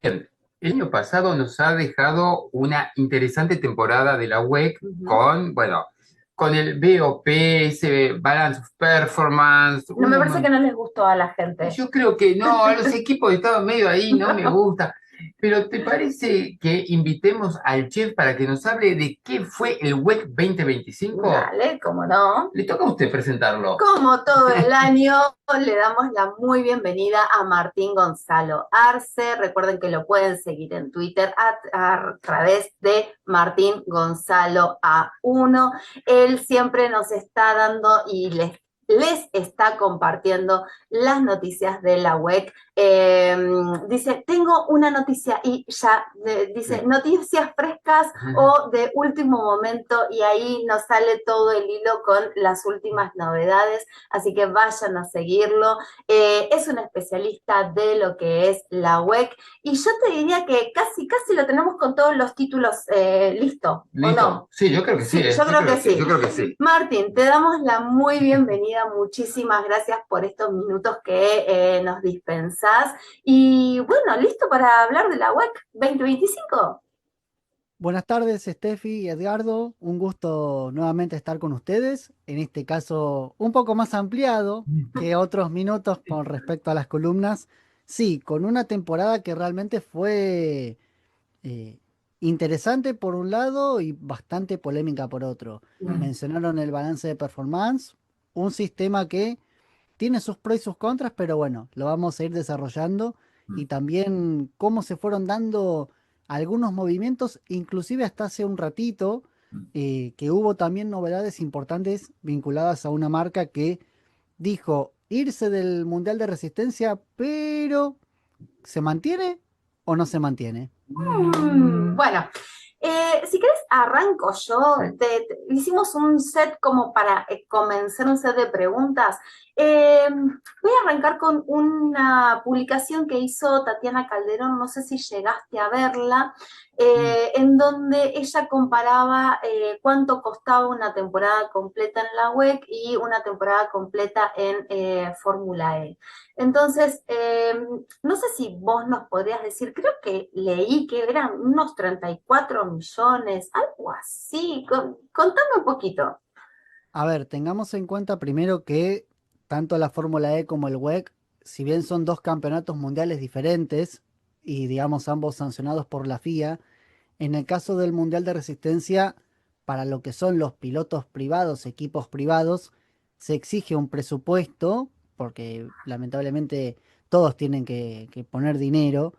Bien, el año pasado nos ha dejado una interesante temporada de la WEC Ujú. con, bueno, con el BOP, ese Balance of Performance, No me parece que no les gustó a la gente. yo creo que no, los equipos estaban medio ahí, no me gusta. Pero ¿te parece que invitemos al chef para que nos hable de qué fue el WEC 2025? Dale, cómo no. Le toca a usted presentarlo. Como todo el año, le damos la muy bienvenida a Martín Gonzalo Arce. Recuerden que lo pueden seguir en Twitter a través de Martín Gonzalo A1. Él siempre nos está dando y les está compartiendo las noticias de la web. Dice, tengo una noticia y ya dice noticias frescas o de último momento y ahí nos sale todo el hilo con las últimas novedades, así que vayan a seguirlo. Es un especialista de lo que es la web y yo te diría que casi lo tenemos con todos los títulos listo, ¿o Listo. no? Sí, yo creo que sí, Sí, yo yo creo creo que que sí, sí. yo creo que sí. Martín, te damos la muy bienvenida. Muchísimas gracias por estos minutos que nos dispensás. Y bueno, ¿listo para hablar de la WEC 2025? Buenas tardes, Steffi y Edgardo. Un gusto nuevamente estar con ustedes. En este caso, un poco más ampliado que otros minutos con respecto a las columnas. Sí, con una temporada que realmente fue eh, interesante por un lado y bastante polémica por otro. Mencionaron el balance de performance, un sistema que tiene sus pros y sus contras, pero bueno, lo vamos a ir desarrollando y también cómo se fueron dando algunos movimientos, inclusive hasta hace un ratito, que hubo también novedades importantes vinculadas a una marca que dijo irse del Mundial de Resistencia, pero ¿se mantiene o no se mantiene? Bueno, si querés, arranco yo. Hicimos un set como para comenzar un set de preguntas. Voy a arrancar con una publicación que hizo Tatiana Calderón, no sé si llegaste a verla, Mm. en donde ella comparaba cuánto costaba una temporada completa en la WEC y una temporada completa en Fórmula E. Entonces, no sé si vos nos podrías decir, creo que leí que eran unos 34 millones, algo así. Contame un poquito. A ver, tengamos en cuenta primero que tanto la Fórmula E como el WEC, si bien son dos campeonatos mundiales diferentes y digamos ambos sancionados por la FIA, en el caso del Mundial de Resistencia, para lo que son los pilotos privados, equipos privados, se exige un presupuesto, porque lamentablemente todos tienen que poner dinero,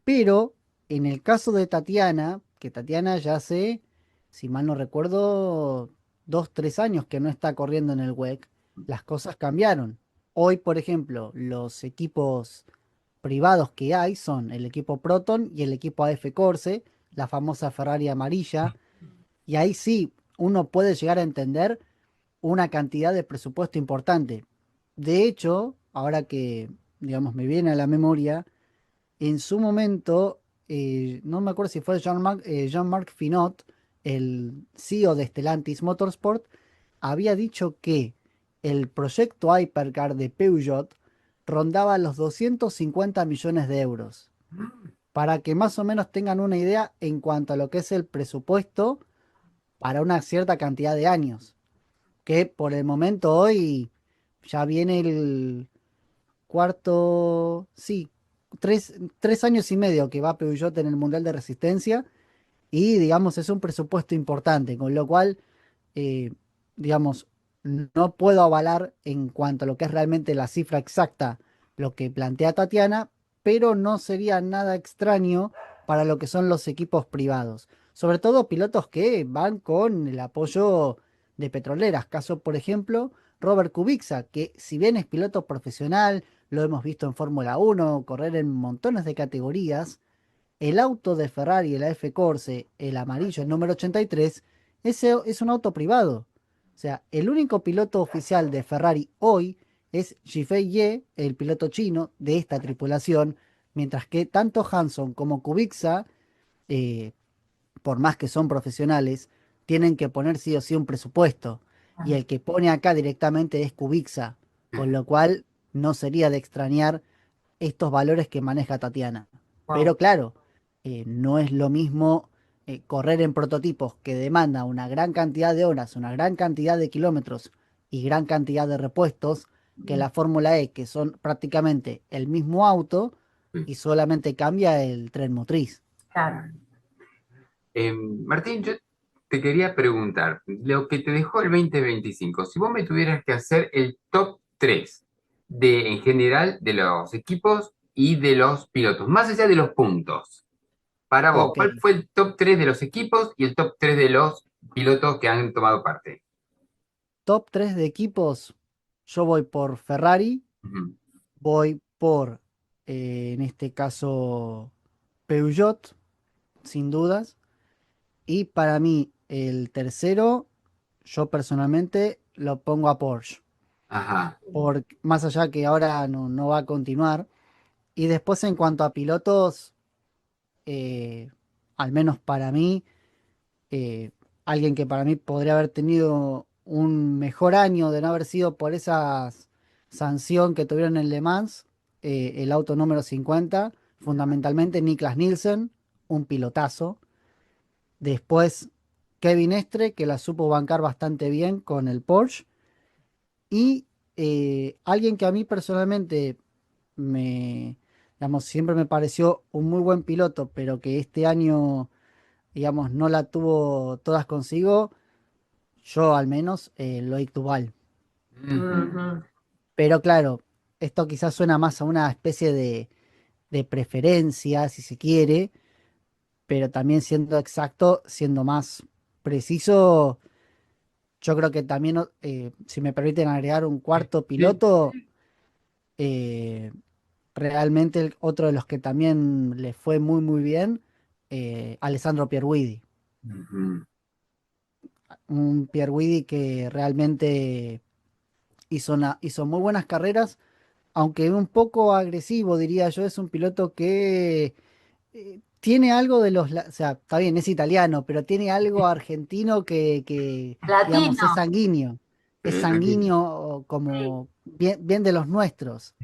pero en el caso de Tatiana, que Tatiana ya hace, si mal no recuerdo, 2, 3 años que no está corriendo en el WEC, las cosas cambiaron. Hoy, por ejemplo, los equipos privados que hay son el equipo Proton y el equipo AF Corse, la famosa Ferrari amarilla, y ahí sí uno puede llegar a entender una cantidad de presupuesto importante. De hecho, ahora que, digamos, me viene a la memoria, en su momento, no me acuerdo si fue Jean-Marc Finot, el CEO de Stellantis Motorsport, había dicho que el proyecto Hypercar de Peugeot rondaba los 250 millones de euros. Para que más o menos tengan una idea en cuanto a lo que es el presupuesto para una cierta cantidad de años. Que por el momento hoy ya viene el cuarto, sí, 3 años y medio que va Peugeot en el Mundial de Resistencia y digamos es un presupuesto importante, con lo cual, eh, digamos, no puedo avalar en cuanto a lo que es realmente la cifra exacta lo que plantea Tatiana, pero no sería nada extraño para lo que son los equipos privados, sobre todo pilotos que van con el apoyo de petroleras, caso por ejemplo Robert Kubica, que si bien es piloto profesional, lo hemos visto en Fórmula 1, correr en montones de categorías, el auto de Ferrari, el AF Corse, el amarillo, el número 83, ese es un auto privado. O sea, el único piloto oficial de Ferrari hoy es Zhifei Ye, el piloto chino de esta tripulación, mientras que tanto Hanson como Kubica, eh, por más que son profesionales, tienen que poner sí o sí un presupuesto. Y el que pone acá directamente es Kubica, con lo cual no sería de extrañar estos valores que maneja Tatiana. Wow. Pero claro, no es lo mismo correr en prototipos que demanda una gran cantidad de horas, una gran cantidad de kilómetros y gran cantidad de repuestos que la Fórmula E, que son prácticamente el mismo auto y solamente cambia el tren motriz. Claro. Martín, yo te quería preguntar, lo que te dejó el 2025, si vos me tuvieras que hacer el top 3 en general de los equipos y de los pilotos, más allá de los puntos, para vos, Ok, ¿cuál fue el top 3 de los equipos y el top 3 de los pilotos que han tomado parte? top 3 de equipos, yo voy por Ferrari, Ujú. voy por, en este caso, Peugeot, sin dudas. Y para mí, el tercero, yo personalmente lo pongo a Porsche, Ajá. por, más allá que ahora no va a continuar. Y después en cuanto a pilotos, eh, al menos para mí, eh, alguien que para mí podría haber tenido un mejor año de no haber sido por esa sanción que tuvieron en Le Mans, el auto número 50, fundamentalmente Niklas Nielsen, un pilotazo. Después Kevin Estre, que la supo bancar bastante bien con el Porsche. Y alguien que a mí personalmente digamos, siempre me pareció un muy buen piloto, pero que este año, digamos, no la tuvo todas consigo, yo al menos, Loic Duval. Ujú. Ujú. Pero claro, esto quizás suena más a una especie de preferencia, si se quiere, pero también siendo exacto, siendo más preciso. Yo creo que también, si me permiten agregar un cuarto Sí. piloto, eh, realmente otro de los que también le fue muy muy bien, Alessandro Pierguidi. Ujú. Un Pierguidi que realmente hizo muy buenas carreras, aunque un poco agresivo, diría yo, es un piloto que tiene algo de o sea, está bien, es italiano, pero tiene algo argentino digamos, Latino. es Tranquilo. sanguíneo Sí. como bien, bien de los nuestros,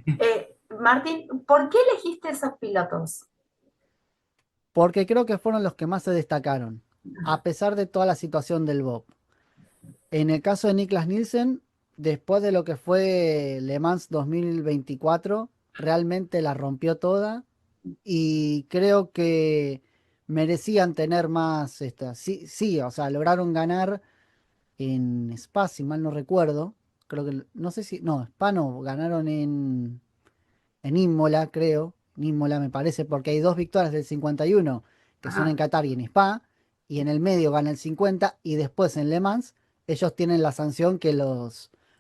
Martín, ¿por qué elegiste esos pilotos? porque creo que fueron los que más se destacaron, a pesar de toda la situación del Bob. En el caso de Niklas Nielsen, después de lo que fue Le Mans 2024, realmente la rompió toda y creo que merecían tener más, sí, sí, o sea, lograron ganar en Spa, si mal no recuerdo, creo que, no sé si, no, Spa no, ganaron en Imola, creo, en Imola me parece, porque hay dos victorias del 51 que son en Ajá. Qatar y en Spa, y en el medio gana el 50 y después en Le Mans ellos tienen la sanción que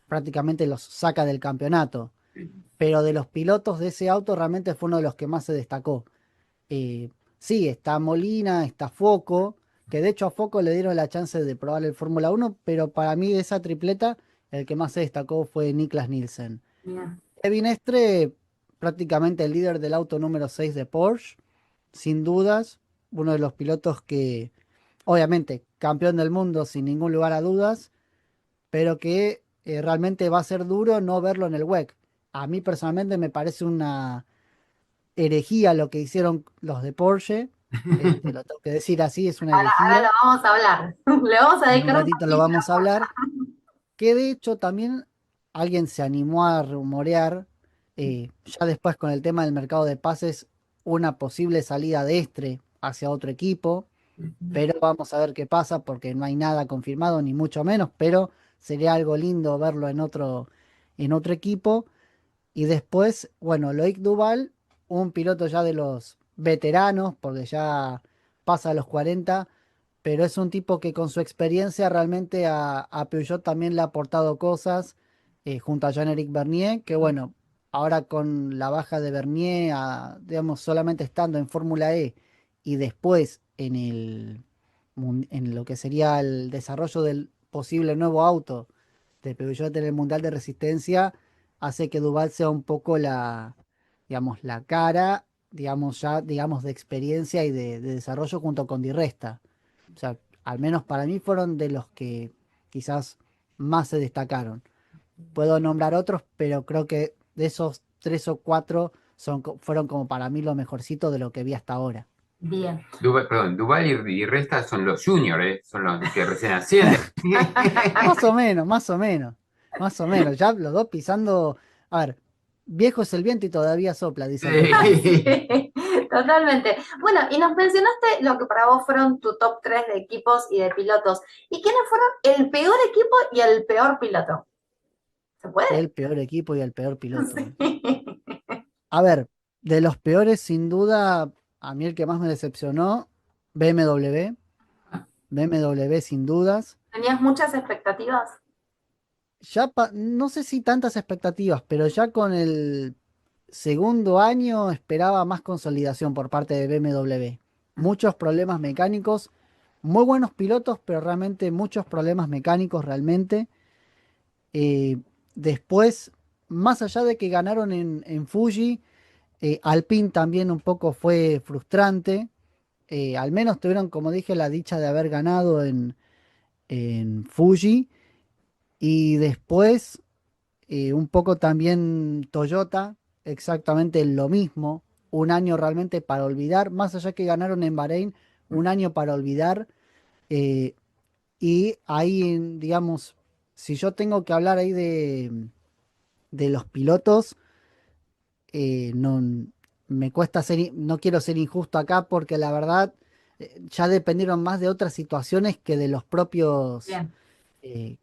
prácticamente los saca del campeonato. Pero de los pilotos de ese auto realmente fue uno de los que más se destacó. Sí, está Molina, está Foco, que de hecho a Foco le dieron la chance de probar el Fórmula 1, pero para mí de esa tripleta el que más se destacó fue Niklas Nielsen. Bien. Kevin Estre, prácticamente el líder del auto número 6 de Porsche, sin dudas, uno de los pilotos que, obviamente, campeón del mundo sin ningún lugar a dudas, pero que realmente va a ser duro no verlo en el WEC. A mí personalmente me parece una herejía lo que hicieron los de Porsche. Lo tengo que decir así, es una Ahora lo herejía. vamos a hablar. Le vamos a En un dedicar un ratito lo capítulo. vamos a hablar. Que de hecho también alguien se animó a rumorear, ya después con el tema del mercado de pases, una posible salida de Estre hacia otro equipo. Pero vamos a ver qué pasa porque no hay nada confirmado, ni mucho menos, pero sería algo lindo verlo en otro equipo. Y después, bueno, Loic Duval, un piloto ya de los veteranos, porque ya pasa a los 40, pero es un tipo que con su experiencia realmente a Peugeot también le ha aportado cosas, junto a Jean-Éric Vernier, que bueno, ahora con la baja de Vernier, digamos, solamente estando en Fórmula E y después en lo que sería el desarrollo del posible nuevo auto de Peugeot en el Mundial de Resistencia, hace que Duval sea un poco digamos, la cara, digamos, ya, digamos, de experiencia y de desarrollo junto con Di Resta. O sea, al menos para mí fueron de los que quizás más se destacaron. Puedo nombrar otros, pero creo que de esos tres o cuatro fueron como para mí lo mejorcito de lo que vi hasta ahora. Bien. Duval y Resta son los juniors, son los que recién ascienden. Más o menos, más o menos, más o menos. Ya los dos pisando. A ver, viejo es el viento y todavía sopla, dice el refrán. Sí. Sí, totalmente. Bueno, y nos mencionaste lo que para vos fueron tu top 3 de equipos y de pilotos. ¿Y quiénes fueron el peor equipo y el peor piloto? ¿Se puede? El peor equipo y el peor piloto. Sí. A ver, de los peores, sin duda, a mí el que más me decepcionó, BMW. BMW sin dudas. ¿Tenías muchas expectativas? Ya no sé si tantas expectativas, pero ya con el segundo año esperaba más consolidación por parte de BMW. Muchos problemas mecánicos, muy buenos pilotos, pero realmente muchos problemas mecánicos realmente. Eh, Después, más allá de que ganaron en Fuji, Alpine también un poco fue frustrante. Al menos tuvieron, como dije, la dicha de haber ganado en Fuji. Y después, un poco también Toyota, exactamente lo mismo. Un año realmente para olvidar, más allá que ganaron en Bahrein, un año para olvidar. eh, y ahí, digamos, si yo tengo que hablar ahí de los pilotos, no me cuesta no quiero ser injusto acá porque la verdad ya dependieron más de otras situaciones que de los propios, Bien,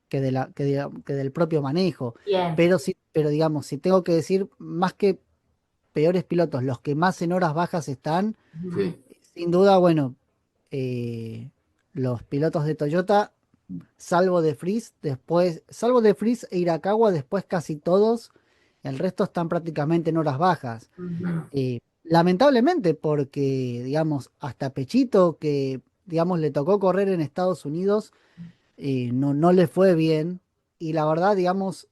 que del propio manejo. bien, Pero sí, pero digamos, si tengo que decir más que peores pilotos, los que más en horas bajas están, Sí. sin duda, bueno, eh, los pilotos de Toyota, salvo de Freeze e Irakawa, después casi todos, el resto están prácticamente en horas bajas. ujú, Lamentablemente, porque, digamos, hasta Pechito, que, digamos, le tocó correr en Estados Unidos, no le fue bien. Y la verdad, digamos,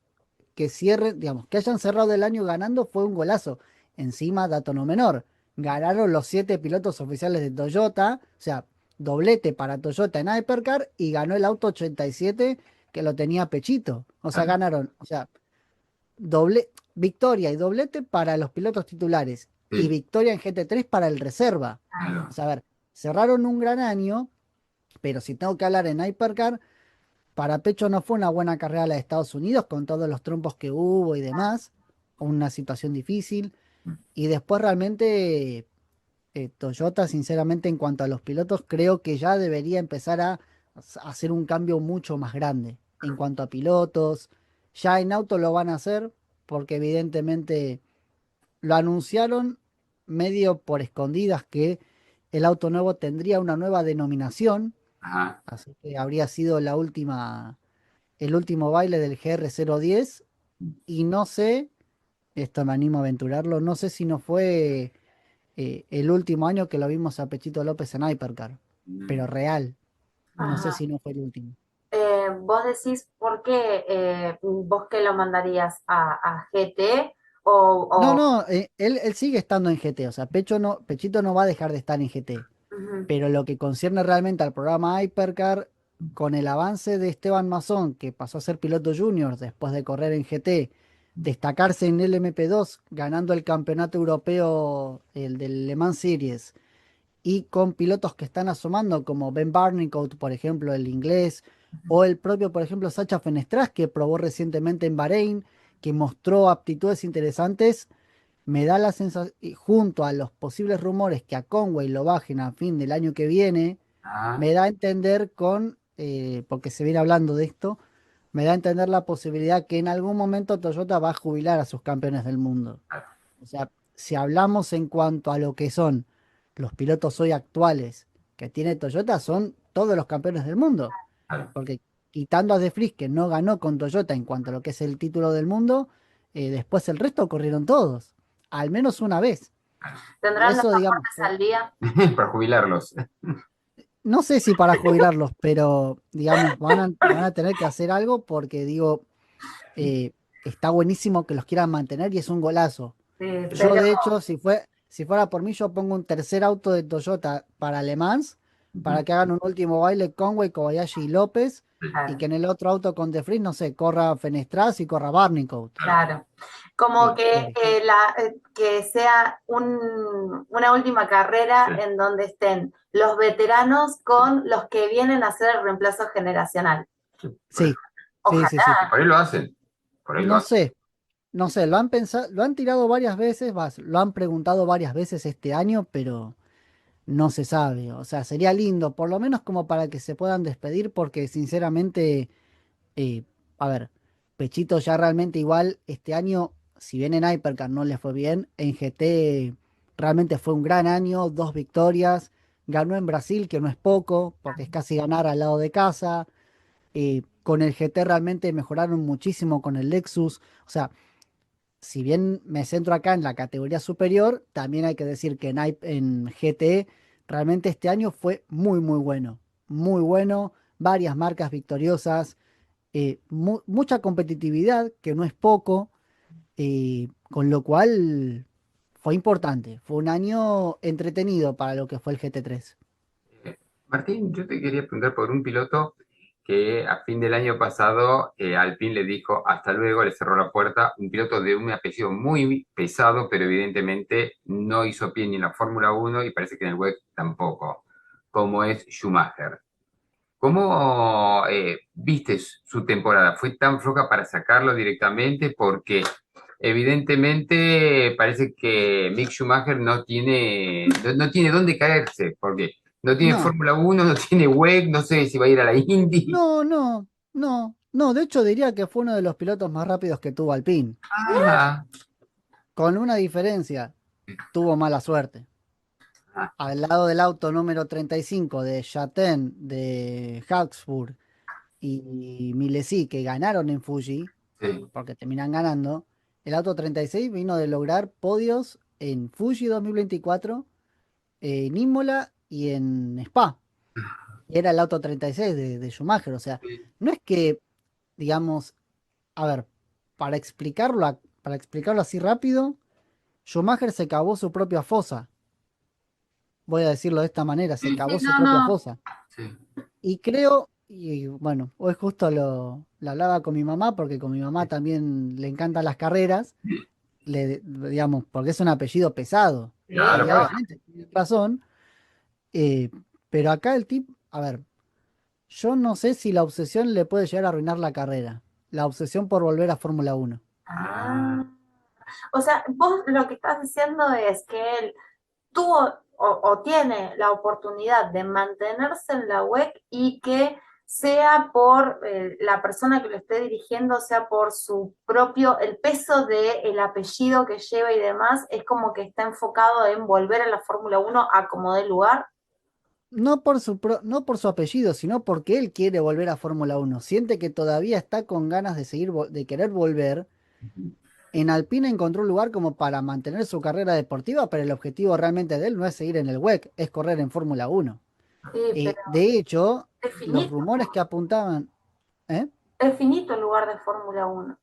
digamos, que hayan cerrado el año ganando fue un golazo. Encima, dato no menor, ganaron los 7 pilotos oficiales de Toyota, o sea, doblete para Toyota en Hypercar y ganó el auto 87 que lo tenía Pechito. O sea, Claro, ganaron, o sea, victoria y doblete para los pilotos titulares y sí, victoria en GT3 para el reserva. O claro. sea, a ver, cerraron un gran año, pero si tengo que hablar en Hypercar, para Pecho no fue una buena carrera la de Estados Unidos con todos los trompos que hubo y demás, una situación difícil. Y después realmente Toyota, sinceramente, en cuanto a los pilotos, creo que ya debería empezar a hacer un cambio mucho más grande. En cuanto a pilotos, ya en auto lo van a hacer, porque evidentemente lo anunciaron medio por escondidas que el auto nuevo tendría una nueva denominación, Ajá. así que habría sido el último baile del GR010 y no sé, esto me animo a aventurarlo, no sé si no fue el último año que lo vimos a Pechito López en Hypercar, pero real, no sé ajá. si no fue el último. Vos decís, ¿por qué vos qué lo mandarías a GT o, No, o- no, él sigue estando en GT, o sea, Pechito no va a dejar de estar en GT, ujú, pero lo que concierne realmente al programa Hypercar, con el avance de Esteban Mazón, que pasó a ser piloto junior después de correr en GT, destacarse en el MP2, ganando el campeonato europeo, el del Le Mans Series, y con pilotos que están asomando, como Ben Barnicoat, por ejemplo, el inglés, o el propio, por ejemplo, Sacha Fenestras, que probó recientemente en Bahrein, que mostró aptitudes interesantes, me da la sensación, junto a los posibles rumores que a Conway lo bajen a fin del año que viene, Ajá. me da a entender porque se viene hablando de esto, me da a entender la posibilidad que en algún momento Toyota va a jubilar a sus campeones del mundo. O sea, si hablamos en cuanto a lo que son los pilotos hoy actuales que tiene Toyota, son todos los campeones del mundo. Claro. Porque quitando a De Vries, que no ganó con Toyota en cuanto a lo que es el título del mundo, después el resto corrieron todos, al menos una vez. Y tendrán los eso, digamos, pasaportes al día? Para jubilarlos. no sé si para jubilarlos, pero digamos, van a tener que hacer algo porque digo, eh, está buenísimo que los quieran mantener y es un golazo. Sí, Yo, pero de hecho, si fuera por mí, yo pongo un tercer auto de Toyota para Le Mans para que hagan un último baile Conway, Kobayashi y López, y Claro, que en el otro auto con De Vries, no sé, corra Fenestraz y corra Barnicoat. claro. Como que, Por ejemplo. que sea una última carrera Sí, en donde estén los veteranos con los que vienen a hacer el reemplazo generacional. sí, Sí, sí, sí, sí. Ojalá. por ahí lo hacen, por ahí lo No hacen. sé, no sé, lo han pensado, lo han tirado varias veces, lo han preguntado varias veces este año, pero no se sabe. O sea, sería lindo, por lo menos como para que se puedan despedir, porque sinceramente, eh, a ver, Pechito ya realmente igual este año, si bien en Hypercar no le fue bien, en GT realmente fue un gran año, 2 victorias, ganó en Brasil, que no es poco, porque es casi ganar al lado de casa. Con el GT realmente mejoraron muchísimo con el Lexus. O sea, si bien me centro acá en la categoría superior, también hay que decir que en GT realmente este año fue muy, muy bueno, varias marcas victoriosas, mucha competitividad, que no es poco, con lo cual fue importante, fue un año entretenido para lo que fue el GT3. Martín, yo te quería preguntar por un piloto que a fin del año pasado Alpine le dijo hasta luego, le cerró la puerta, un piloto de un apellido muy pesado, pero evidentemente no hizo pie ni en la Fórmula Uno y parece que en el WEC tampoco, como es Schumacher. ¿Cómo viste su temporada? ¿Fue tan floja para sacarlo directamente? Porque evidentemente parece que Mick Schumacher no tiene dónde caerse, porque no tiene No, Fórmula Uno, no tiene WEC, no sé si va a ir a la Indy. no, de hecho diría que fue uno de los pilotos más rápidos que tuvo Alpine, Ah, con una diferencia, tuvo mala suerte. ah, Al lado del auto número 35 de Chaten, de Habsburg y Milesi, que ganaron en Fuji, sí. porque terminan ganando, el auto 36 vino de lograr podios en Fuji 2024, en Imola y en Spa. Era el auto 36 de Schumacher, o sea, no es que, digamos, a ver, para explicarlo así rápido, Schumacher se cavó su propia fosa, voy a decirlo de esta manera, se Sí, Sí, cavó su no, propia no. fosa. sí. Y creo, y bueno, hoy justo lo hablaba con mi mamá, porque con mi mamá también le encantan las carreras, digamos, porque es un apellido pesado. Claro, Y Sí, por eso. obviamente tiene razón, eh, pero acá el tip, a ver, yo no sé si la obsesión le puede llegar a arruinar la carrera, la obsesión por volver a Fórmula 1. Ah, Ah. O sea, vos lo que estás diciendo es que él tuvo o tiene la oportunidad de mantenerse en la WEC y que sea por la persona que lo esté dirigiendo, sea por su propio, el peso del apellido que lleva y demás, es como que está enfocado en volver a la Fórmula 1 a como dé lugar. No por su apellido, sino porque él quiere volver a Fórmula 1. Siente que todavía está con ganas de seguir, de querer volver. En Alpine encontró un lugar como para mantener su carrera deportiva, pero el objetivo realmente de él no es seguir en el WEC, es correr en Fórmula 1. Sí, pero De hecho, es los finito, rumores que apuntaban, ¿eh? es finito el lugar de Fórmula 1.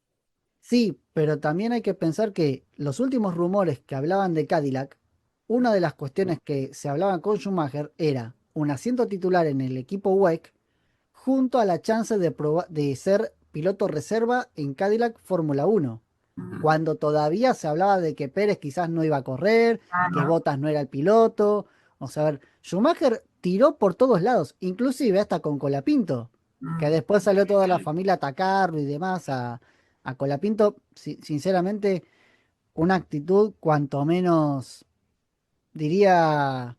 Sí, pero también hay que pensar que los últimos rumores que hablaban de Cadillac, una de las cuestiones que se hablaban con Schumacher era un asiento titular en el equipo WEC junto a la chance de ser piloto reserva en Cadillac Fórmula 1, cuando todavía se hablaba de que Pérez quizás no iba a correr, que Claro. Bottas no era el piloto. O sea, a ver, Schumacher tiró por todos lados, inclusive hasta con Colapinto, que Mm. después salió toda la familia a atacarlo y demás a Colapinto. Sinceramente, una actitud cuanto menos, diría,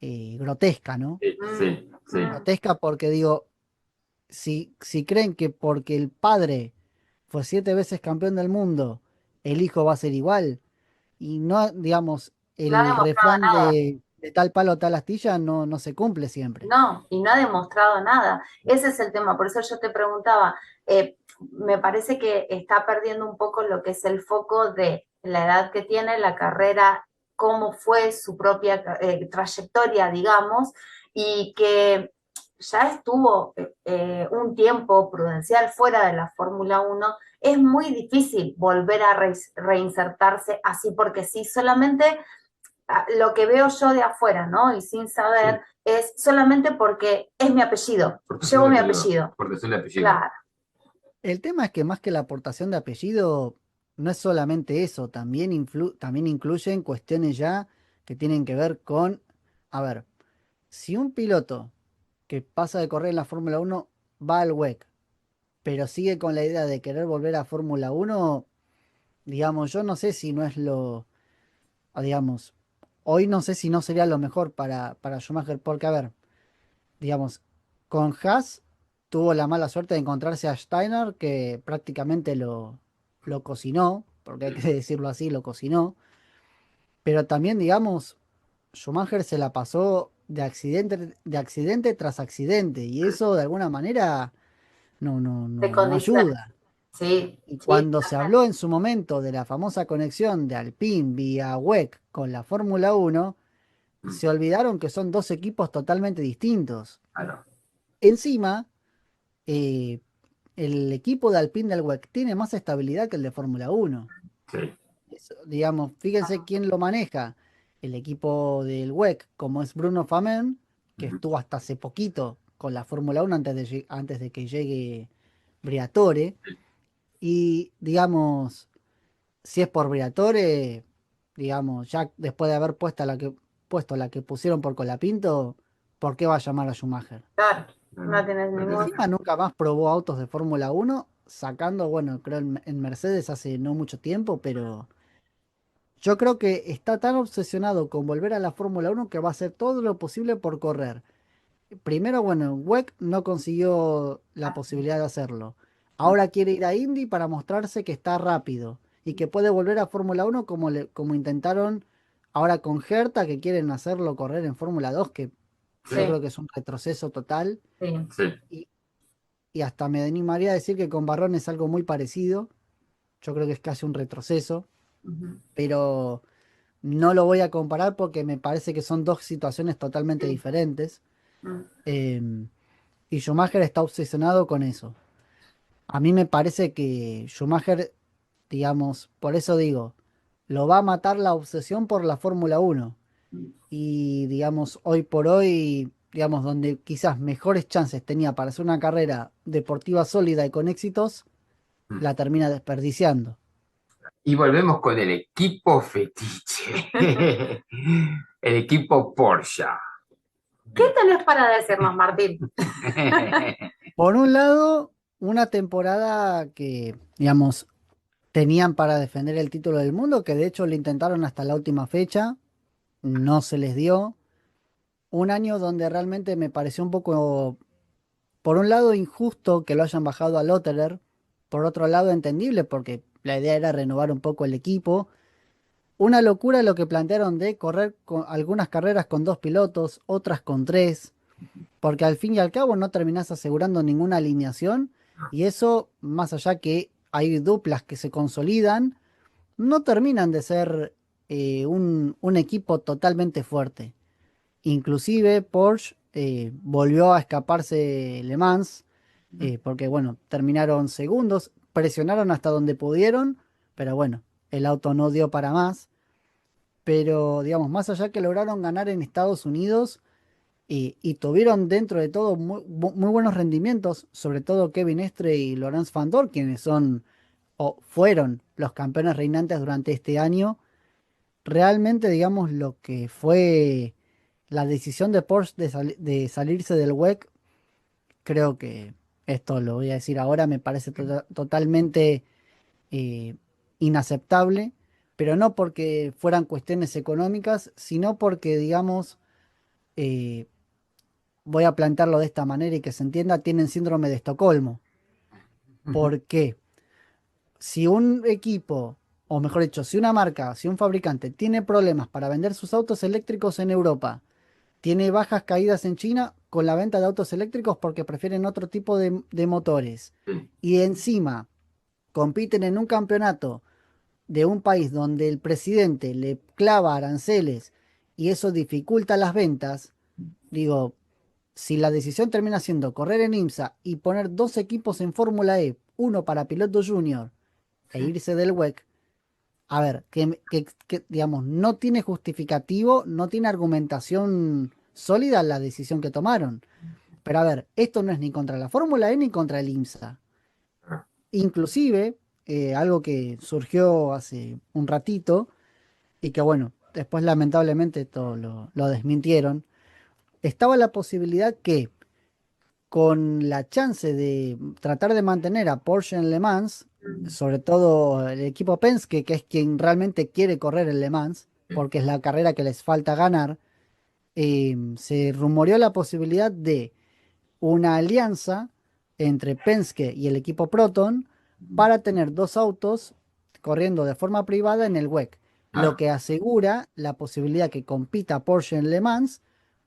grotesca, ¿no? sí, Mm. sí, sí. Mm. Grotesca porque digo, si creen que porque el padre fue 7 veces campeón del mundo, el hijo va a ser igual, y no, digamos, No ha el demostrado refrán nada. de tal palo, tal astilla no se cumple siempre. No, y no ha demostrado nada. Ese es el tema. Por eso yo te preguntaba, me parece que está perdiendo un poco lo que es el foco de la edad que tiene, la carrera, cómo fue su propia trayectoria, digamos, y que ya estuvo un tiempo prudencial fuera de la Fórmula 1. Es muy difícil volver a reinsertarse así porque sí, solamente lo que veo yo de afuera, ¿no? Y sin saber, es solamente porque es mi apellido, Porque llevo soy mi el apellido. apellido. Porque soy el apellido. Claro, El tema es que más que la aportación de apellido, no es solamente eso, también incluyen cuestiones ya que tienen que ver con, a ver, si un piloto que pasa de correr en la Fórmula 1 va al WEC, pero sigue con la idea de querer volver a Fórmula 1, digamos, yo no sé si no es digamos, hoy no sé si no sería lo mejor para Schumacher, porque a ver, digamos, con Haas tuvo la mala suerte de encontrarse a Steiner, que prácticamente lo cocinó, porque hay que decirlo así, lo cocinó, pero también, digamos, Schumacher se la pasó de accidente tras accidente, y eso de alguna manera te no condiciona. ayuda. Sí, Y sí, cuando se habló en su momento de la famosa conexión de Alpine vía WEC con la Fórmula 1, Mm, se olvidaron que son dos equipos totalmente distintos. claro. Encima, eh, el equipo de Alpine del WEC tiene más estabilidad que el de Fórmula 1. Sí. Digamos, fíjense quién lo maneja. El equipo del WEC, como es Bruno Famen, que Ujú. estuvo hasta hace poquito con la Fórmula 1 antes de que llegue Briatore. Y digamos, si es por Briatore, digamos, ya después de haber puesto la que pusieron por Colapinto, ¿por qué va a llamar a Schumacher? claro, No, no no, tienes no ningún... tiene Encima nunca más probó autos de Fórmula 1, sacando, bueno, creo en Mercedes hace no mucho tiempo, pero yo creo que está tan obsesionado con volver a la Fórmula 1 que va a hacer todo lo posible por correr. Primero, bueno, en WEC no consiguió la posibilidad de hacerlo. Ahora quiere ir a Indy para mostrarse que está rápido y que puede volver a Fórmula 1 como intentaron ahora con Herta, que quieren hacerlo correr en Fórmula 2, que yo Sí, creo que es un retroceso total. sí. Sí. Y, y hasta me animaría a decir que con Barrón es algo muy parecido. Yo creo que es casi un retroceso, Ujú, pero no lo voy a comparar porque me parece que son dos situaciones totalmente sí, diferentes. mm, Em, y Schumacher está obsesionado con eso. A mí me parece que Schumacher, digamos, por eso digo, lo va a matar la obsesión por la Fórmula 1. mm, Y digamos, hoy por hoy, digamos, donde quizás mejores chances tenía para hacer una carrera deportiva sólida y con éxitos, mm. la termina desperdiciando. Y volvemos con el equipo fetiche. El equipo Porsche. ¿Qué tenés para decirnos, Martín? Por un lado, una temporada que, digamos, tenían para defender el título del mundo, que de hecho lo intentaron hasta la última fecha, no se les dio. Un año donde realmente me pareció un poco, por un lado, injusto que lo hayan bajado a Lotterer, por otro lado, entendible porque la idea era renovar un poco el equipo. Una locura lo que plantearon de correr algunas carreras con dos pilotos, otras con tres, porque al fin y al cabo no terminás asegurando ninguna alineación y eso, más allá que hay duplas que se consolidan, no terminan de ser un equipo totalmente fuerte. Inclusive Porsche volvió a escaparse Le Mans, porque bueno, terminaron segundos, presionaron hasta donde pudieron, pero bueno, el auto no dio para más. Pero digamos, más allá que lograron ganar en Estados Unidos y tuvieron dentro de todo muy buenos rendimientos, sobre todo Kevin Estre y Laurence Van Dorn, quienes son o fueron los campeones reinantes durante este año. Realmente, digamos, lo que fue la decisión de Porsche de salirse del WEC, creo que esto lo voy a decir ahora, me parece totalmente eh, inaceptable, pero no porque fueran cuestiones económicas, sino porque, digamos, eh, voy a plantearlo de esta manera y que se entienda, tienen síndrome de Estocolmo. ¿Por qué? Si un equipo, o mejor dicho, si una marca, si un fabricante tiene problemas para vender sus autos eléctricos en Europa, tiene bajas caídas en China con la venta de autos eléctricos porque prefieren otro tipo de motores, Sí, y encima compiten en un campeonato de un país donde el presidente le clava aranceles y eso dificulta las ventas, digo, si la decisión termina siendo correr en IMSA y poner dos equipos en Fórmula E, uno para piloto junior e sí. irse del WEC, a ver, digamos, no tiene justificativo, no tiene argumentación sólida la decisión que tomaron. Pero a ver, esto no es ni contra la Fórmula E ni contra el IMSA. Inclusive, algo que surgió hace un ratito y que bueno, después lamentablemente todo lo desmintieron, estaba la posibilidad que con la chance de tratar de mantener a Porsche en Le Mans, sobre todo el equipo Penske, que es quien realmente quiere correr en Le Mans, porque es la carrera que les falta ganar, se rumoreó la posibilidad de una alianza entre Penske y el equipo Proton para tener dos autos corriendo de forma privada en el WEC, lo Claro, que asegura la posibilidad que compita Porsche en Le Mans,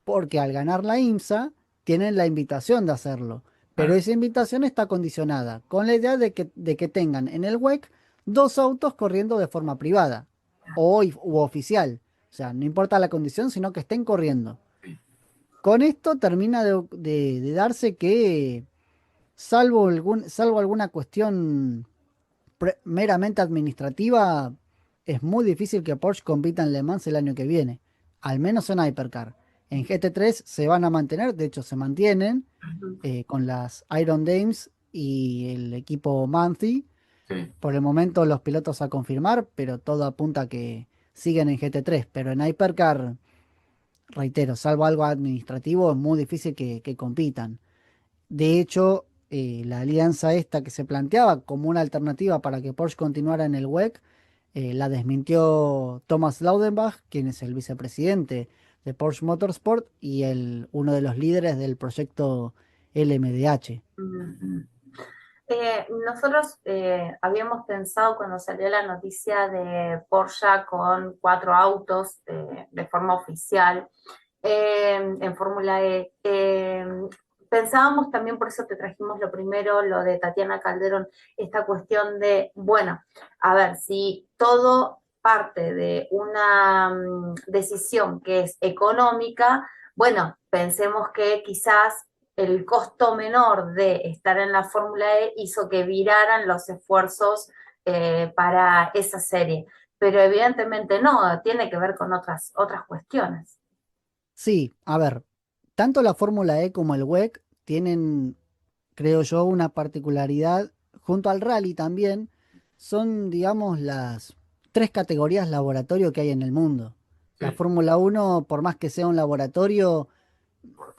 porque al ganar la IMSA tienen la invitación de hacerlo. Pero claro, esa invitación está condicionada con la idea de que tengan en el WEC dos autos corriendo de forma privada u oficial. O sea, no importa la condición, sino que estén corriendo. sí, Con esto termina de darse que, salvo alguna cuestión meramente administrativa, es muy difícil que Porsche compita en Le Mans el año que viene, al menos en Hypercar. En GT3 se van a mantener, de hecho se mantienen, con las Iron Dames y el equipo Manthey. sí. Por el momento los pilotos a confirmar, pero todo apunta a que siguen en GT3, pero en Hypercar, reitero, salvo algo administrativo, es muy difícil que compitan. De hecho, la alianza esta que se planteaba como una alternativa para que Porsche continuara en el WEC, la desmintió Thomas Laudenbach, quien es el vicepresidente de Porsche Motorsport y uno de los líderes del proyecto LMDH. Ujú. Nosotros habíamos pensado cuando salió la noticia de Porsche con 4 autos de forma oficial en Fórmula E. Pensábamos también, por eso te trajimos lo primero, lo de Tatiana Calderón, esta cuestión de, bueno, a ver, si todo parte de una decisión que es económica, bueno, pensemos que quizás el costo menor de estar en la Fórmula E hizo que viraran los esfuerzos para esa serie. Pero evidentemente no, tiene que ver con otras cuestiones. Sí, a ver, tanto la Fórmula E como el WEC tienen, creo yo, una particularidad, junto al rally también, son, digamos, las tres categorías laboratorio que hay en el mundo. La Sí. Fórmula Uno, por más que sea un laboratorio,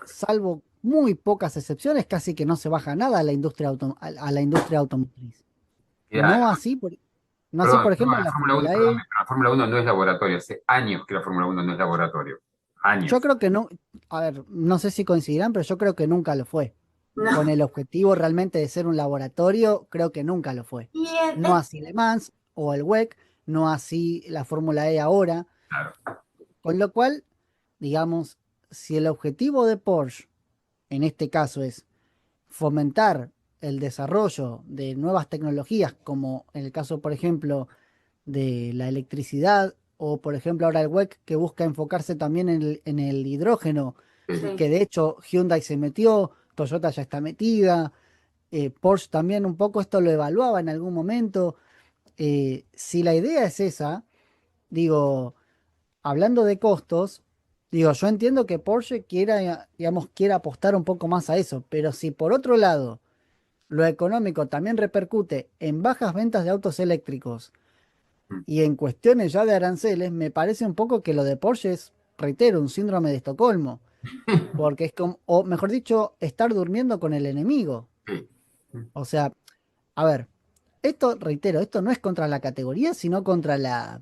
salvo muy pocas excepciones, casi que no se baja nada a la industria, a la industria automotriz. Mira, No así, no así, perdón, por no, ejemplo, la la Fórmula 1, Fórmula perdón, E. pero la Fórmula 1 no es laboratorio, hace años que la Fórmula 1 no es laboratorio. Yo Años. creo que no, a ver, no sé si coincidirán, pero yo creo que nunca lo fue. Con No. el objetivo realmente de ser un laboratorio, creo que nunca lo fue. Y No así Le Mans o el WEC, no así la Fórmula E ahora. Claro, Con lo cual, digamos, si el objetivo de Porsche, en este caso, es fomentar el desarrollo de nuevas tecnologías, como en el caso, por ejemplo, de la electricidad, o por ejemplo ahora el WEC que busca enfocarse también en el hidrógeno, sí, sí. que de hecho Hyundai se metió, Toyota ya está metida, Porsche también un poco esto lo evaluaba en algún momento. Si la idea es esa, digo, hablando de costos, digo, yo entiendo que Porsche quiera, digamos, quiera apostar un poco más a eso, pero si por otro lado lo económico también repercute en bajas ventas de autos eléctricos mm, y en cuestiones ya de aranceles, me parece un poco que lo de Porsche es, reitero, un síndrome de Estocolmo, porque es como, o mejor dicho, estar durmiendo con el enemigo. sí, mm, O sea, a ver, esto, reitero, esto no es contra la categoría, sino contra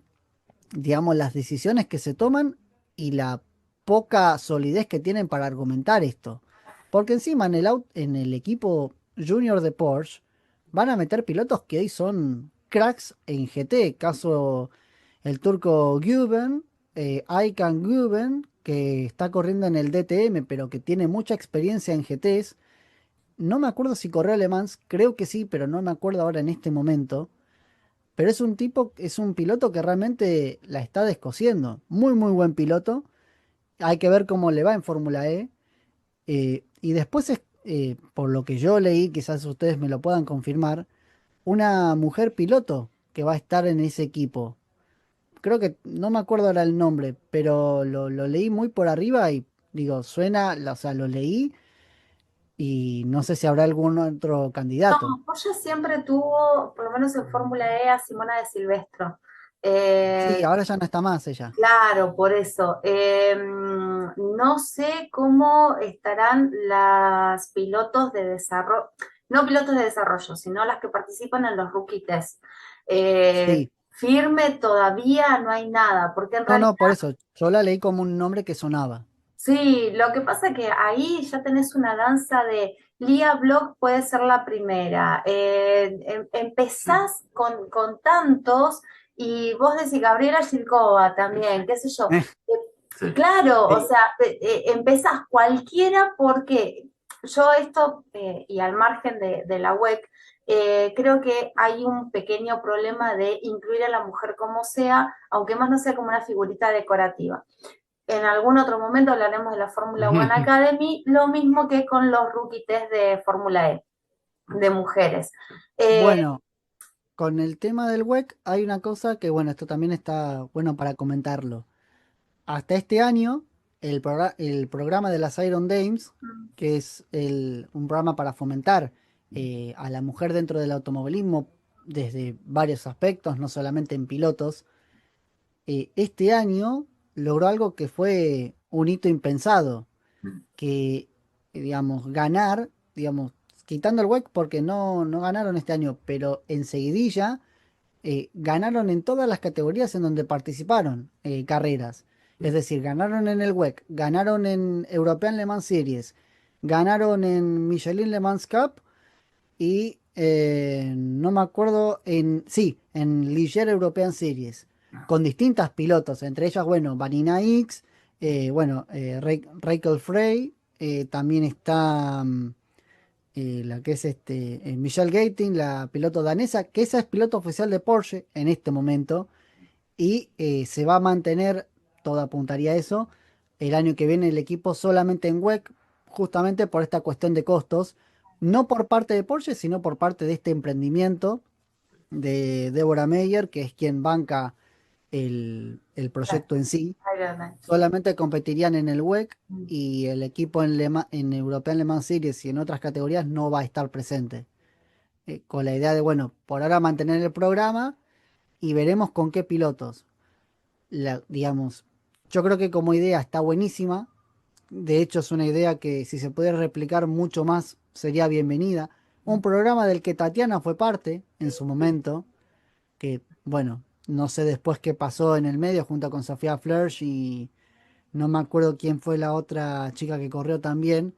digamos, las decisiones que se toman y la poca solidez que tienen para argumentar esto. Porque encima en el equipo junior de Porsche van a meter pilotos que hoy son cracks en GT, caso el turco Güven, Aykan Güven, que está corriendo en el DTM, pero que tiene mucha experiencia en GTs. No me acuerdo si corrió Le Mans, creo que sí, pero no me acuerdo ahora en este momento. Pero es un tipo, es un piloto que realmente la está descosiendo. Muy, muy buen piloto. Hay que ver cómo le va en Fórmula E. Y después es, por lo que yo leí, quizás ustedes me lo puedan confirmar, una mujer piloto que va a estar en ese equipo. Creo que no me acuerdo ahora el nombre, pero lo leí muy por arriba y Digo, suena, o sea, lo leí y no sé si habrá algún otro candidato. No, Porsche siempre tuvo, por lo menos en Fórmula E, a Simona de Silvestro. Sí, Eh, ahora ya no está más ella. claro, por eso. No sé cómo estarán las pilotos de desarrollo, no pilotos de desarrollo, sino las que participan en los rookie test. Sí, Firme todavía no hay nada, porque en no, realidad no, por eso, yo la leí como un nombre que sonaba. sí, lo que pasa es que ahí ya tenés una danza de Lía Block puede ser la primera. Empezás con tantos y vos decís Gabriela Shirkova también, qué sé yo. Eh, Eh, claro, o Sí. sea, empezás cualquiera porque yo esto, y al margen de la web, creo que hay un pequeño problema de incluir a la mujer como sea, aunque más no sea como una figurita decorativa. En algún otro momento hablaremos de la Fórmula One Academy, lo mismo que con los rookie test de Fórmula E, de mujeres. Eh, bueno, con el tema del WEC hay una cosa que, bueno, esto también está bueno para comentarlo. Hasta este año, el programa de las Iron Dames, que es un programa para fomentar a la mujer dentro del automovilismo desde varios aspectos, no solamente en pilotos, este año logró algo que fue un hito impensado, que, digamos, ganar, digamos, quitando el WEC porque no ganaron este año, pero enseguidilla ganaron en todas las categorías en donde participaron carreras. Es decir, ganaron en el WEC, ganaron en European Le Mans Series, ganaron en Michelin Le Mans Cup y no me acuerdo, sí, en Ligier European Series, con distintas pilotos, entre ellas, bueno, Vanina X, bueno, Rachel Frey, también está la que es Michelle Gating, la piloto danesa, que esa es piloto oficial de Porsche en este momento y se va a mantener, todo apuntaría a eso, el año que viene el equipo solamente en WEC, justamente por esta cuestión de costos, no por parte de Porsche, sino por parte de este emprendimiento de Deborah Meyer, que es quien banca el proyecto en sí. Ironman. Solamente competirían en el WEC y el equipo en European Le Mans Series y en otras categorías no va a estar presente. Con la idea de, bueno, por ahora mantener el programa y veremos con qué pilotos. Digamos, yo creo que como idea está buenísima. De hecho, es una idea que si se puede replicar mucho más sería bienvenida. Un programa del que Tatiana fue parte en su momento, que bueno, no sé después qué pasó en el medio junto con Sofía Flörsch y no me acuerdo quién fue la otra chica que corrió también,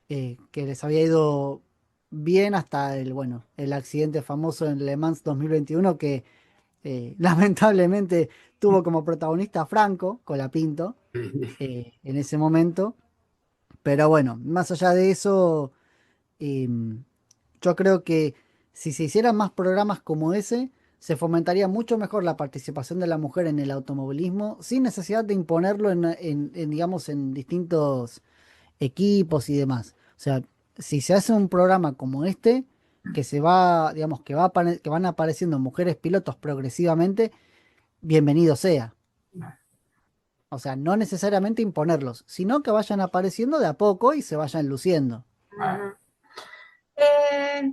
que les había ido bien hasta bueno, el accidente famoso en Le Mans 2021 que lamentablemente tuvo como protagonista a Franco Colapinto en ese momento. Pero bueno, más allá de eso, yo creo que si se hicieran más programas como ese, se fomentaría mucho mejor la participación de la mujer en el automovilismo sin necesidad de imponerlo digamos, en distintos equipos y demás. O sea, si se hace un programa como este, que se va, digamos, que van apareciendo mujeres pilotos progresivamente, bienvenido sea. O sea, no necesariamente imponerlos, sino que vayan apareciendo de a poco y se vayan luciendo. Ujú.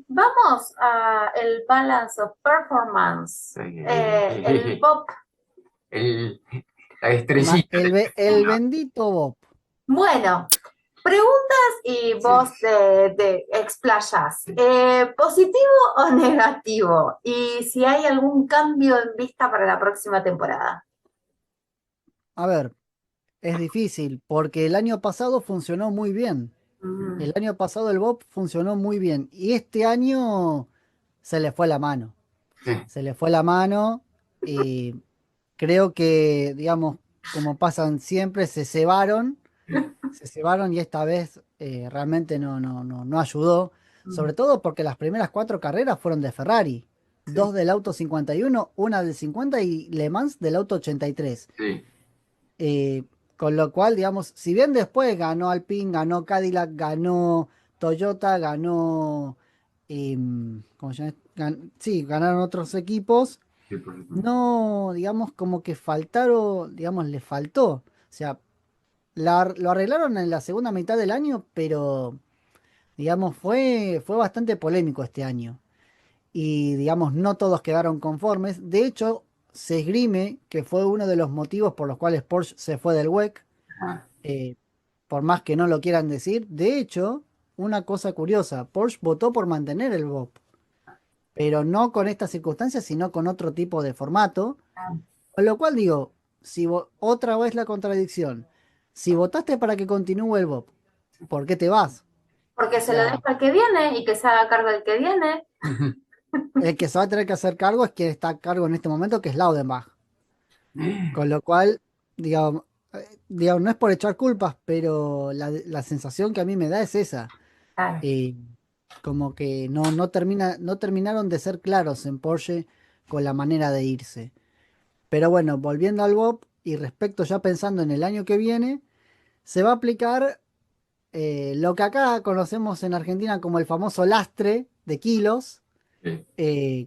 Vamos a el balance of performance, el pop. El- la estrellita. El bendito Bob. Bueno, preguntas y Sí. vos te explayas. ¿Positivo o negativo? Y si hay algún cambio en vista para la próxima temporada. A ver, es difícil porque el año pasado funcionó muy bien. Mm, El año pasado el Bob funcionó muy bien y este año se le fue la mano. Sí. Se le fue la mano y creo que, digamos, como pasan siempre, se cebaron y esta vez realmente no ayudó. mm, Sobre todo porque las primeras cuatro carreras fueron de Ferrari. Sí. Dos del auto 51, una del 50 y Le Mans del auto 83. Sí. Eh, con lo cual, digamos, si bien después ganó Alpine, ganó Cadillac, ganó Toyota, ganó... ¿cómo se llama? Sí, ganaron otros equipos. Sí, por supuesto. No, digamos, como que faltaron, digamos, le faltó. O sea, lo arreglaron en la segunda mitad del año, pero digamos, fue bastante polémico este año. Y digamos, no todos quedaron conformes. De hecho, se esgrime que fue uno de los motivos por los cuales Porsche se fue del WEC, Ah, eh, por más que no lo quieran decir. De hecho, una cosa curiosa, Porsche votó por mantener el BOP, pero no con estas circunstancias, sino con otro tipo de formato. Con lo cual digo, si otra vez la contradicción, si votaste para que continúe el BOP, ¿por qué te vas? Porque O se lo deja sea, al que viene y que se haga cargo del que viene. el que se va a tener que hacer cargo es quien está a cargo en este momento, que es Laudenbach. Con lo cual, digamos, no es por echar culpas, pero la sensación que a mí me da es esa. Claro. Eh, Como que no terminaron de ser claros en Porsche con la manera de irse. Pero bueno, volviendo al BOP y respecto ya pensando en el año que viene, se va a aplicar lo que acá conocemos en Argentina como el famoso lastre de kilos, sí.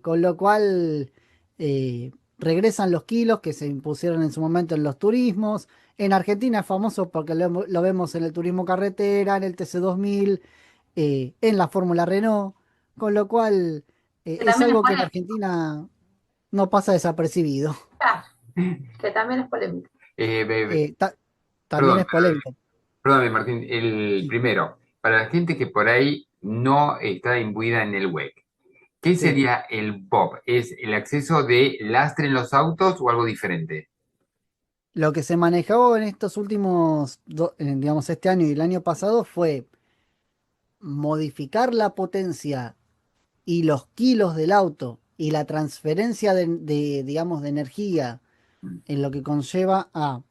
con lo cual eh, regresan los kilos que se impusieron en su momento en los turismos. En Argentina es famoso porque lo vemos en el turismo carretera, en el TC2000, en la Fórmula Renault, con lo cual Que es también es algo que en polémico. Argentina no pasa desapercibido. Claro, que también es polémico. Eh, También perdón, es polémico. perdóname, Martín. El Sí, primero, para la gente que por ahí no está imbuida en el WEC, ¿qué sí. sería el BOP? ¿Es el acceso de lastre en los autos o algo diferente? Lo que se manejó en estos últimos, digamos, este año y el año pasado fue modificar la potencia y los kilos del auto y la transferencia digamos, de energía en lo que conlleva a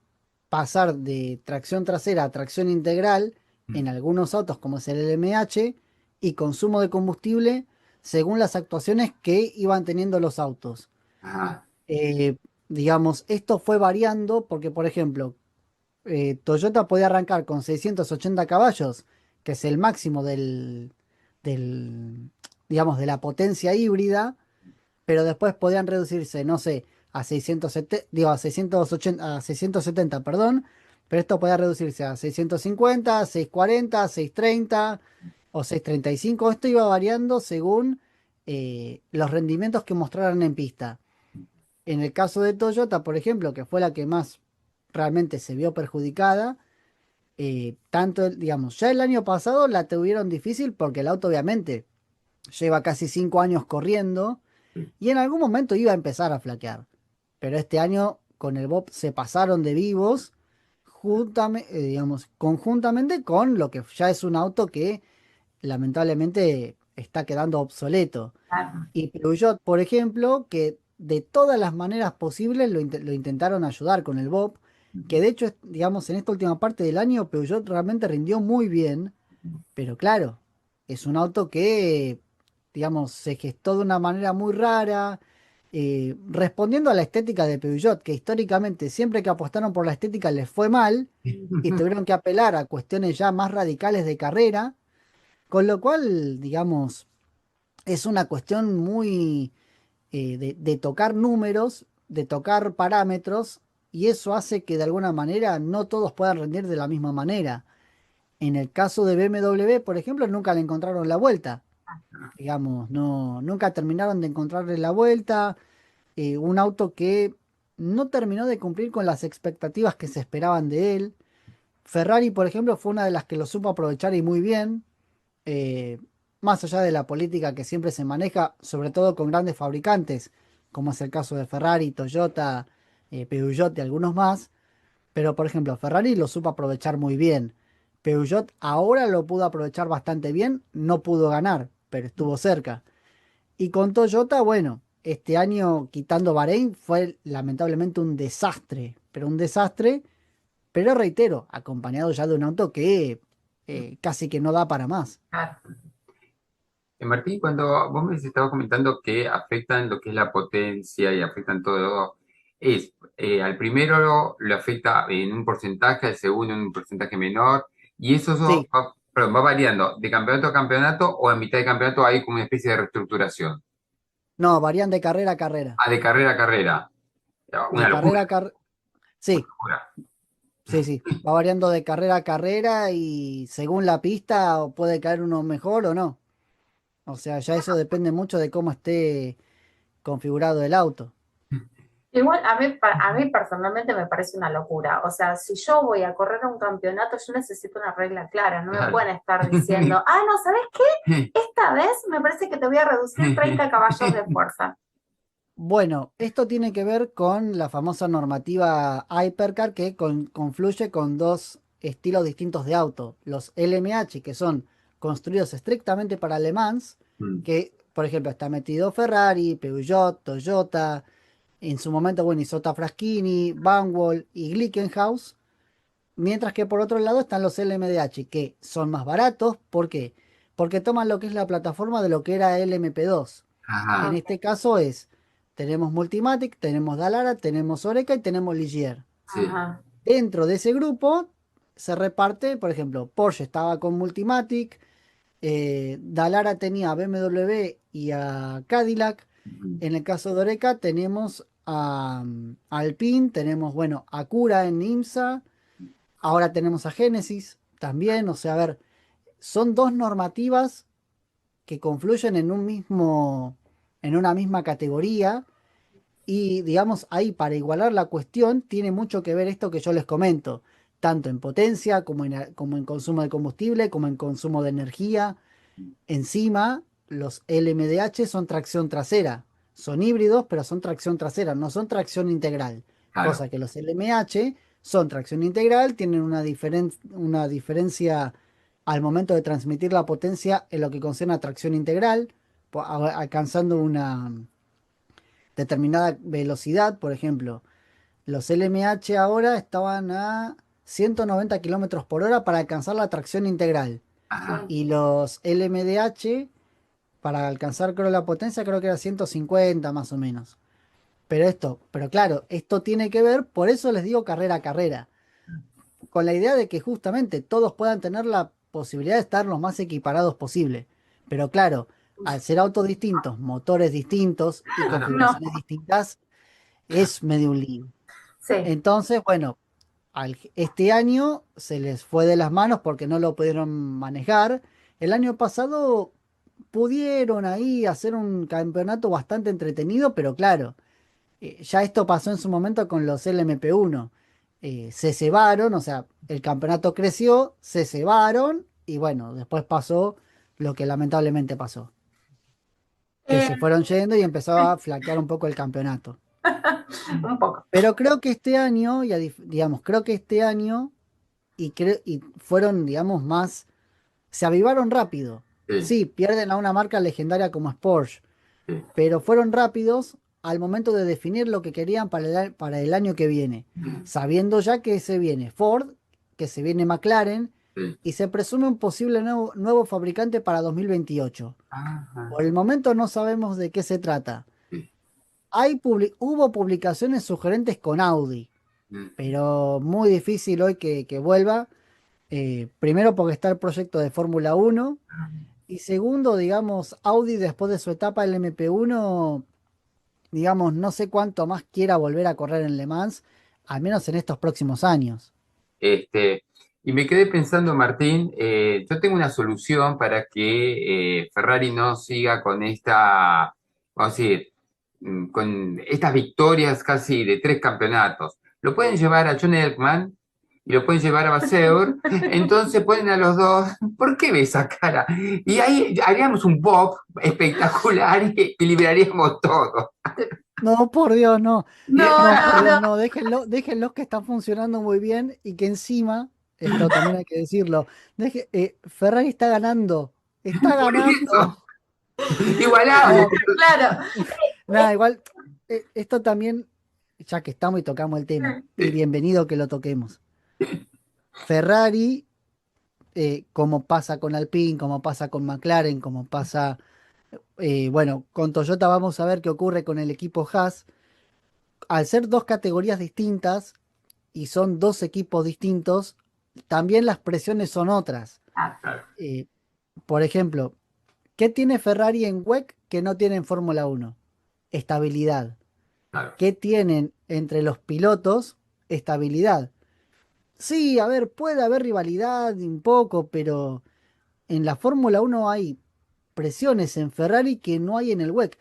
pasar de tracción trasera a tracción integral en algunos autos como es el LMH y consumo de combustible según las actuaciones que iban teniendo los autos. Ajá. Eh, digamos, esto fue variando porque, por ejemplo, Toyota podía arrancar con 680 caballos, que es el máximo del, digamos, de la potencia híbrida, pero después podían reducirse, no sé, a 670, digo, a 680, a 670, perdón, pero esto podía reducirse a 650, 640, 630 o 635. Esto iba variando según los rendimientos que mostraran en pista. En el caso de Toyota, por ejemplo, que fue la que más realmente se vio perjudicada, digamos, ya el año pasado la tuvieron difícil porque el auto obviamente lleva casi 5 años corriendo y en algún momento iba a empezar a flaquear. Pero este año con el Bob se pasaron de vivos, digamos, conjuntamente con lo que ya es un auto que lamentablemente está quedando obsoleto. Claro. Y Peugeot, por ejemplo, que de todas las maneras posibles lo intentaron ayudar con el Bob, que de hecho, digamos, en esta última parte del año Peugeot realmente rindió muy bien, pero claro, es un auto que, digamos, se gestó de una manera muy rara, respondiendo a la estética de Peugeot, que históricamente siempre que apostaron por la estética les fue mal y tuvieron que apelar a cuestiones ya más radicales de carrera, con lo cual, digamos, es una cuestión muy de tocar números, de tocar parámetros, y eso hace que de alguna manera no todos puedan rendir de la misma manera. En el caso de BMW, por ejemplo, nunca le encontraron la vuelta. Digamos, no, nunca terminaron de encontrarle la vuelta. Un auto que no terminó de cumplir con las expectativas que se esperaban de él. Ferrari, por ejemplo, fue una de las que lo supo aprovechar y muy bien. eh, Más allá de la política que siempre se maneja, sobre todo con grandes fabricantes, como es el caso de Ferrari, Toyota, Peugeot y algunos más. Pero, por ejemplo, Ferrari lo supo aprovechar muy bien. Peugeot ahora lo pudo aprovechar bastante bien, no pudo ganar, pero estuvo cerca. Y con Toyota, bueno, este año quitando Bahrein fue lamentablemente un desastre, pero un desastre, pero reitero, acompañado ya de un auto que casi que no da para más. Claro. Martín, cuando vos me estabas comentando que afectan lo que es la potencia y afectan todo, al primero lo afecta en un porcentaje, al segundo en un porcentaje menor, y Sí, perdón, va variando de campeonato a campeonato o en mitad de campeonato hay como una especie de reestructuración. no, varían de carrera a carrera. Ah, de carrera a carrera. De Una locura, carrera a carrera. una Sí, locura. Sí, sí, va variando de carrera a carrera y según la pista puede caer uno mejor o no. O sea, ya eso depende mucho de cómo esté configurado el auto. Igual a mí personalmente me parece una locura. O sea, si yo voy a correr un campeonato, yo necesito una regla clara. No me Claro. pueden estar diciendo, ah, no, ¿sabes qué? Esta vez me parece que te voy a reducir 30 caballos de fuerza. Bueno, esto tiene que ver con la famosa normativa Hypercar que confluye con dos estilos distintos de auto. Los LMH, que son construidos estrictamente para Le Mans, Mm. que por ejemplo está metido Ferrari, Peugeot, Toyota, en su momento, bueno, Isotta Fraschini, Vanwall y Glickenhaus. Mientras que por otro lado están los LMDH, que son más baratos. ¿Por qué? Porque toman lo que es la plataforma de lo que era LMP2. En Ajá, este caso tenemos Multimatic, tenemos Dallara, tenemos Oreca y tenemos Ligier. sí. Ajá. Dentro de ese grupo se reparte, por ejemplo, Porsche estaba con Multimatic, Dallara tenía a BMW y a Cadillac. Ujú. En el caso de Oreca tenemos a Alpine, tenemos, bueno, Acura en IMSA, ahora tenemos a Genesis también. O sea, a ver, son dos normativas que confluyen en una misma categoría. Y digamos, ahí para igualar la cuestión tiene mucho que ver esto que yo les comento, tanto en potencia como en consumo de combustible, como en consumo de energía. Encima, los LMDH son tracción trasera, son híbridos, pero son tracción trasera, no son tracción integral. Claro, Cosa que los LMH son tracción integral, tienen una diferencia al momento de transmitir la potencia en lo que concierne a tracción integral, alcanzando una determinada velocidad. Por ejemplo, los LMH ahora estaban a 190 kilómetros por hora para alcanzar la tracción integral. ajá. Y los LMDH, para alcanzar, creo, la potencia, creo que era 150 más o menos. Pero claro, esto tiene que ver, por eso les digo carrera a carrera, con la idea de que justamente todos puedan tener la posibilidad de estar lo más equiparados posible. Pero claro, al ser autos distintos, motores distintos y Claro. No, configuraciones distintas, es medio un lío. sí. Entonces, bueno, este año se les fue de las manos porque no lo pudieron manejar. El año pasado pudieron ahí hacer un campeonato bastante entretenido, pero claro, ya esto pasó en su momento con los LMP1. Se cebaron, o sea, el campeonato creció, se cebaron y bueno, después pasó lo que lamentablemente pasó, que Eh, se fueron yendo y empezó a flaquear un poco el campeonato. un poco. Pero creo que este año, digamos, creo que este año y fueron, digamos, se avivaron rápido. Sí, Sí, pierden a una marca legendaria como es Porsche, sí. pero fueron rápidos al momento de definir lo que querían para el año que viene, Mm. sabiendo ya que se viene Ford, que se viene McLaren Sí. y se presume un posible nuevo fabricante para 2028. Ajá, Por el momento no sabemos de qué se trata. sí. Hubo publicaciones sugerentes con Audi, Mm. pero muy difícil hoy que vuelva. Primero porque está el proyecto de Fórmula 1 y segundo, digamos, Audi después de su etapa del MP1, digamos, no sé cuánto más quiera volver a correr en Le Mans, al menos en estos próximos años. Este, y me quedé pensando, Martín, yo tengo una solución para que Ferrari no siga con esta, vamos a decir, con estas victorias casi de 3 campeonatos. Lo pueden llevar a John Elkman y lo pueden llevar a Vasseur, entonces ponen a los dos. ¿Por qué ves esa cara? Y ahí haríamos un pop espectacular y equilibraríamos todo. No, por Dios, no. No, No, por no, Dios, no. no. Déjenlos que están funcionando muy bien y que encima, esto también hay que decirlo, Ferrari está ganando. Está Por eso, ganando. igualable. No, Claro. nada, igual, esto también, ya que estamos y tocamos el tema, y bienvenido que lo toquemos. Ferrari, como pasa con Alpine, como pasa con McLaren, como pasa, bueno, con Toyota vamos a ver qué ocurre con el equipo Haas. Al ser dos categorías distintas y son dos equipos distintos, también las presiones son otras. Ah, Claro, Eh, por ejemplo, ¿qué tiene Ferrari en WEC que no tiene en Fórmula 1? Estabilidad. claro. ¿Qué tienen entre los pilotos? Estabilidad. Sí, a ver, puede haber rivalidad un poco, pero en la Fórmula Uno hay presiones en Ferrari que no hay en el WEC.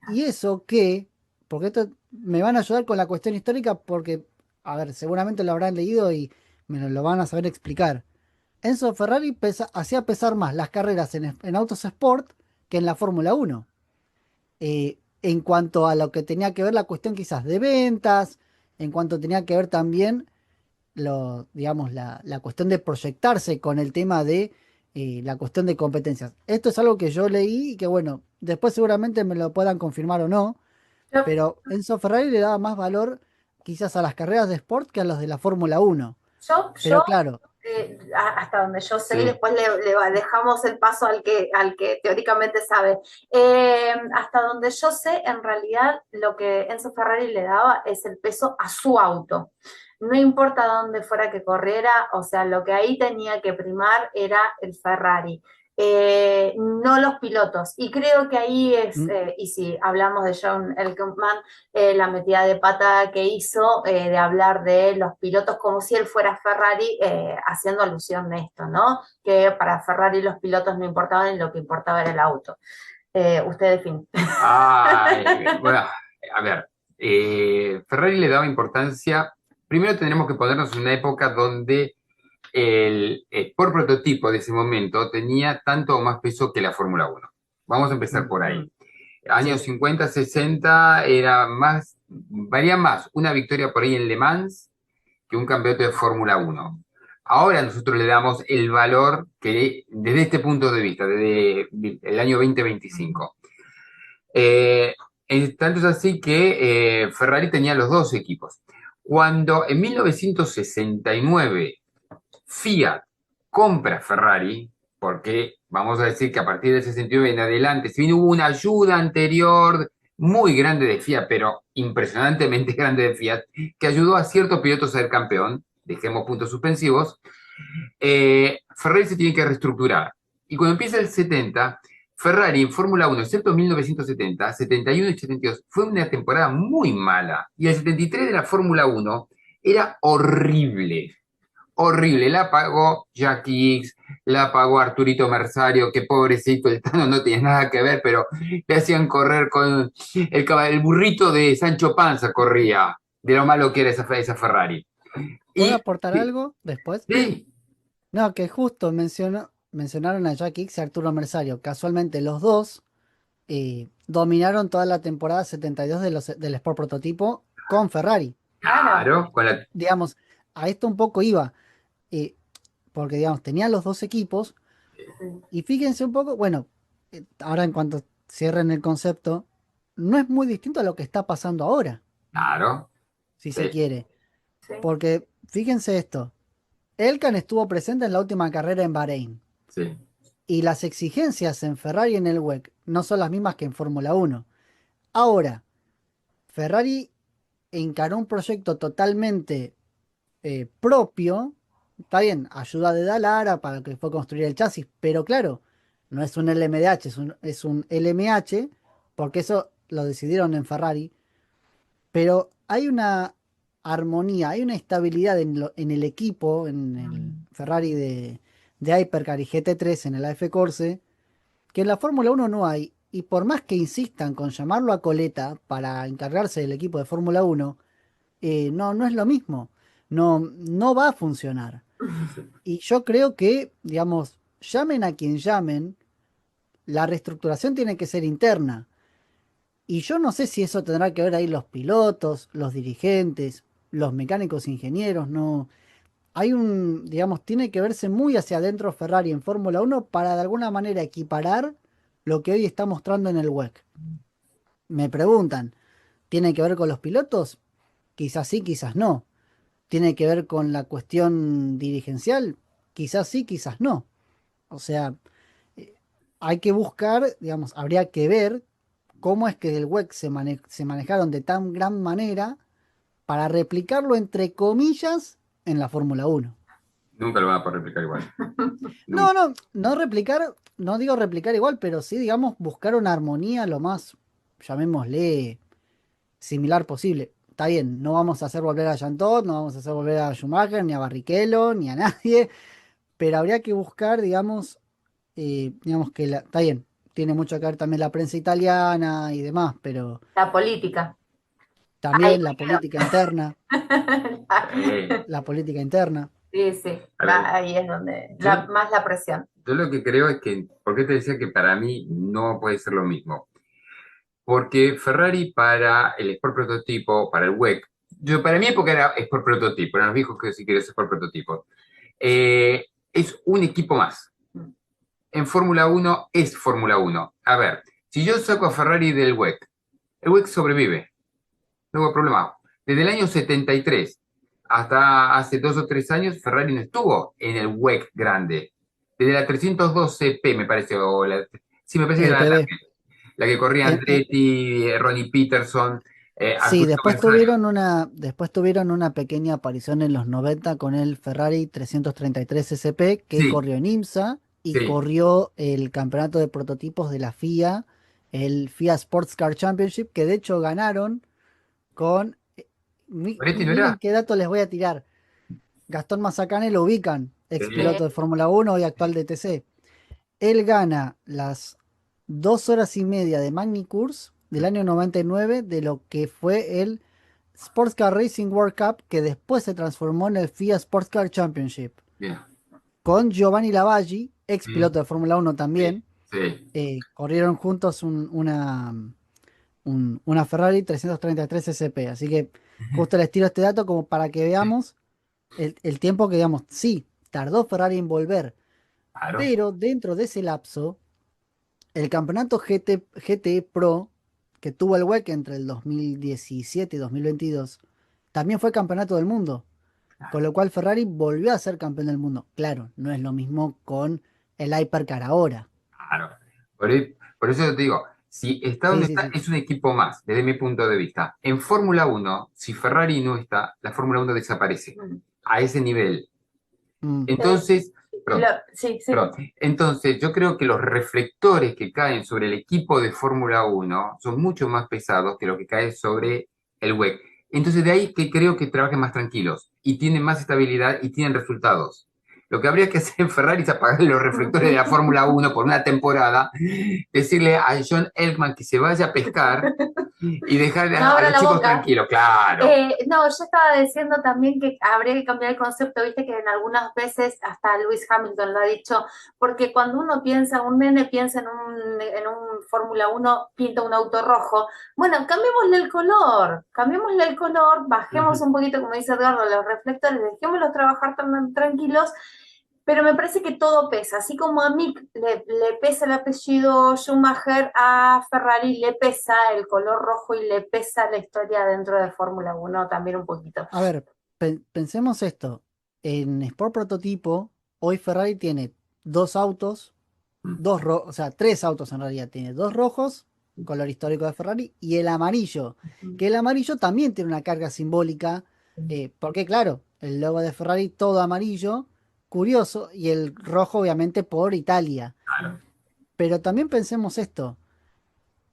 Y eso que, porque esto me van a ayudar con la cuestión histórica, porque, a ver, seguramente lo habrán leído y me lo van a saber explicar. Enzo Ferrari hacía pesar más las carreras en autos sport que en la Fórmula Uno. En cuanto a lo que tenía que ver la cuestión quizás de ventas, en cuanto tenía que ver también digamos, la cuestión de proyectarse con el tema de la cuestión de competencias. Esto es algo que yo leí y que, bueno, después seguramente me lo puedan confirmar o no, Yo, pero Enzo Ferrari le daba más valor quizás a las carreras de sport que a los de la Fórmula Uno. yo Pero claro, hasta donde yo sé, y Sí. después dejamos el paso al que teóricamente sabe. Hasta donde yo sé, en realidad lo que Enzo Ferrari le daba es el peso a su auto. No importa dónde fuera que corriera, o sea, lo que ahí tenía que primar era el Ferrari. No los pilotos. Y creo que ahí es, mm, y si hablamos de John Elkann, la metida de pata que hizo de hablar de los pilotos como si él fuera Ferrari, haciendo alusión de esto, ¿no? Que para Ferrari los pilotos no importaban y lo que importaba era el auto. Usted define. Ay, bueno, a ver, Ferrari le daba importancia. Primero tenemos que ponernos en una época donde por prototipo de ese momento tenía tanto o más peso que la Fórmula Uno. Vamos a empezar mm, por ahí. Años sí, 50, 60 era más, valía más una victoria por ahí en Le Mans que un campeonato de Fórmula Uno. Ahora nosotros le damos el valor que desde este punto de vista, desde el año 2025. Eh, Tanto es así que Ferrari tenía los dos equipos. Cuando en 1969 Fiat compra Ferrari, porque vamos a decir que a partir del 69 en adelante, si bien hubo una ayuda anterior muy grande de Fiat, pero impresionantemente grande de Fiat, que ayudó a ciertos pilotos a ser campeón, dejemos puntos suspensivos, Ferrari se tiene que reestructurar. Y cuando empieza el 70, Ferrari en Fórmula Uno, excepto 1970, 71 y 72, fue una temporada muy mala. Y el 73 de la Fórmula Uno era horrible. Horrible, la pagó Jackie X, la pagó Arturito Merzario, que pobrecito, el Tano no tenía nada que ver, pero le hacían correr con el burrito de Sancho Panza, corría, de lo malo que era esa Ferrari. ¿puedo Y aportar algo después? sí, No, que justo mencionaron a Jack Hicks y Arturo Merzario. Casualmente los dos dominaron toda la temporada 72 del Sport Prototipo con Ferrari. Claro. claro, con la, Digamos, a esto un poco iba, eh, porque digamos, tenían los dos equipos y fíjense un poco, bueno, ahora en cuanto cierren el concepto, no es muy distinto a lo que está pasando ahora, claro, si se sí, quiere, Sí. porque fíjense esto, Elkan estuvo presente en la última carrera en Bahrein sí. y las exigencias en Ferrari y en el WEC no son las mismas que en Fórmula Uno. Ahora, Ferrari encaró un proyecto totalmente propio. Está bien, ayuda de Dallara para que fue construir el chasis, pero claro, no es un LMDH, es un LMH, porque eso lo decidieron en Ferrari, pero hay una armonía, hay una estabilidad en el equipo, en el Ferrari de Hypercar y GT3 en el AF Corse, que en la Fórmula Uno no hay, y por más que insistan con llamarlo a Coleta para encargarse del equipo de Fórmula Uno, no es lo mismo, no va a funcionar. Y yo creo que, digamos, llamen a quien llamen, la reestructuración tiene que ser interna. Y yo no sé si eso tendrá que ver ahí los pilotos, los dirigentes, los mecánicos ingenieros, no. Digamos, tiene que verse muy hacia adentro Ferrari en Fórmula Uno para de alguna manera equiparar lo que hoy está mostrando en el WEC. Me preguntan, ¿tiene que ver con los pilotos? Quizás sí, quizás no. ¿Tiene que ver con la cuestión dirigencial? Quizás sí, quizás no. O sea, eh, hay que buscar, digamos, habría que ver cómo es que el WEC se manejaron de tan gran manera para replicarlo entre comillas en la Fórmula Uno. Nunca lo van a poder replicar igual. No, Nunca. no replicar, no digo replicar igual, pero sí, digamos, buscar una armonía lo más, llamémosle, similar posible. está bien, no vamos a hacer volver a Jean Todt, no vamos a hacer volver a Schumacher, ni a Barrichello, ni a nadie, pero habría que buscar, digamos que está bien, tiene mucho que ver también la prensa italiana y demás, pero La política. Ahí también la me política interna, Eh, la política interna. Sí, sí, a ver, ahí es donde yo, más la presión. yo lo que creo es que, ¿por qué te decía que para mí no puede ser lo mismo? Porque Ferrari para el Sport Prototipo, para el WEC, para mi época era Sport Prototipo, eran los viejos que si quieres Sport Prototipo, es un equipo más. En Fórmula Uno es Fórmula Uno. A ver, si yo saco a Ferrari del WEC, el WEC sobrevive, no hubo problema. Desde el año 73 hasta hace 2 o 3 años, Ferrari no estuvo en el WEC grande. Desde la 312P, me parece, sí, me parece que era LPB. la que corría Andretti, Ronnie Peterson, Sí, Arturo después tuvieron una pequeña aparición en los 90 con el Ferrari 333 SP que Sí, corrió en IMSA y sí. corrió el campeonato de prototipos de la FIA, el FIA Sports Car Championship, que de hecho ganaron con... ¿Moretti no miren era? qué dato les voy a tirar. Gastón Mazacane lo ubican, ex Sí. piloto de Fórmula 1 y actual de TC. Él gana las 2 horas y media de Magny-Cours del año 99 de lo que fue el Sports Car Racing World Cup, que después se transformó en el FIA Sports Car Championship, Bien. con Giovanni Lavaggi, ex Sí, piloto de Fórmula 1 sí, también. sí. Corrieron juntos una Ferrari 333 SP. Así que justo les tiro este dato como para que veamos el tiempo que, digamos, sí, tardó Ferrari en volver, Claro, pero dentro de ese lapso el campeonato GT Pro que tuvo el WEC entre el 2017 y 2022 también fue campeonato del mundo, con lo cual Ferrari volvió a ser campeón del mundo. Claro, no es lo mismo con el Hypercar ahora. claro. Por eso te digo, si está Sí, donde sí, está, sí. es un equipo más, desde mi punto de vista. En Fórmula Uno, si Ferrari no está, la Fórmula Uno desaparece Mm. a ese nivel. Mm, Eh, Entonces, perdón, sí, sí. perdón. Entonces, yo creo que los reflectores que caen sobre el equipo de Fórmula Uno son mucho más pesados que lo que cae sobre el WEC. Entonces, de ahí que creo que trabajen más tranquilos y tienen más estabilidad y tienen resultados. Lo que habría que hacer en Ferrari es apagar los reflectores de la Fórmula Uno por una temporada, decirle a John Elkman que se vaya a pescar y dejar No a abra los la chicos boca. tranquilos, claro. No, yo estaba diciendo también que habría que cambiar el concepto, viste que en algunas veces hasta Lewis Hamilton lo ha dicho, porque cuando uno piensa, un nene piensa en un Fórmula 1, pinta un auto rojo, bueno, cambiémosle el color, bajemos un poquito, como dice Eduardo, los reflectores, dejémoslos trabajar tranquilos, pero me parece que todo pesa, así como a Mick le pesa el apellido Schumacher, a Ferrari le pesa el color rojo y le pesa la historia dentro de Fórmula 1 también un poquito. A ver, pensemos esto. En Sport Prototipo, hoy Ferrari tiene dos autos, o sea, tres autos en realidad. Tiene dos rojos, color histórico de Ferrari, y el amarillo, que el amarillo también tiene una carga simbólica, porque claro, el logo de Ferrari todo amarillo, curioso, y el rojo obviamente por Italia. Pero también pensemos esto,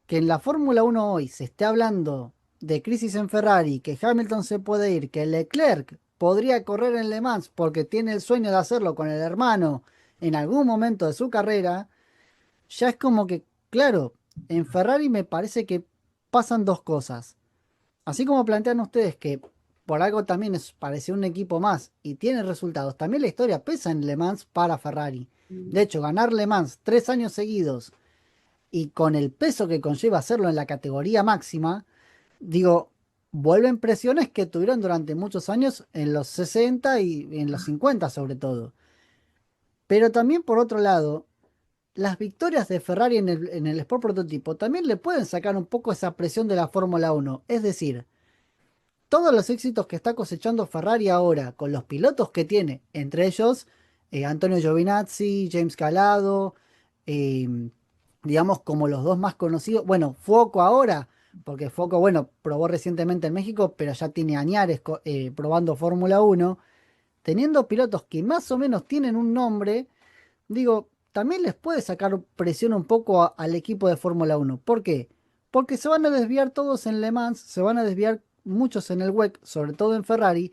que en la Fórmula 1 hoy se esté hablando de crisis en Ferrari, que Hamilton se puede ir, que Leclerc podría correr en Le Mans porque tiene el sueño de hacerlo con el hermano en algún momento de su carrera, ya es como que, claro, en Ferrari me parece que pasan dos cosas. Así como plantean ustedes que por algo también parecía un equipo más y tiene resultados, también la historia pesa en Le Mans para Ferrari. De hecho, ganar Le Mans 3 años seguidos y con el peso que conlleva hacerlo en la categoría máxima, digo, vuelven presiones que tuvieron durante muchos años en los 60 y en los 50 sobre todo. Pero también por otro lado, las victorias de Ferrari en el Sport Prototipo también le pueden sacar un poco esa presión de la Fórmula 1. Es decir, todos los éxitos que está cosechando Ferrari ahora con los pilotos que tiene, entre ellos Antonio Giovinazzi, James Calado, eh, digamos como los dos más conocidos, bueno, Foco ahora, porque Foco, bueno, probó recientemente en México, pero ya tiene añares probando Fórmula 1, teniendo pilotos que más o menos tienen un nombre, digo, también les puede sacar presión un poco al equipo de Fórmula 1. ¿Por qué? Porque se van a desviar todos en Le Mans, se van a desviar muchos en el WEC, sobre todo en Ferrari,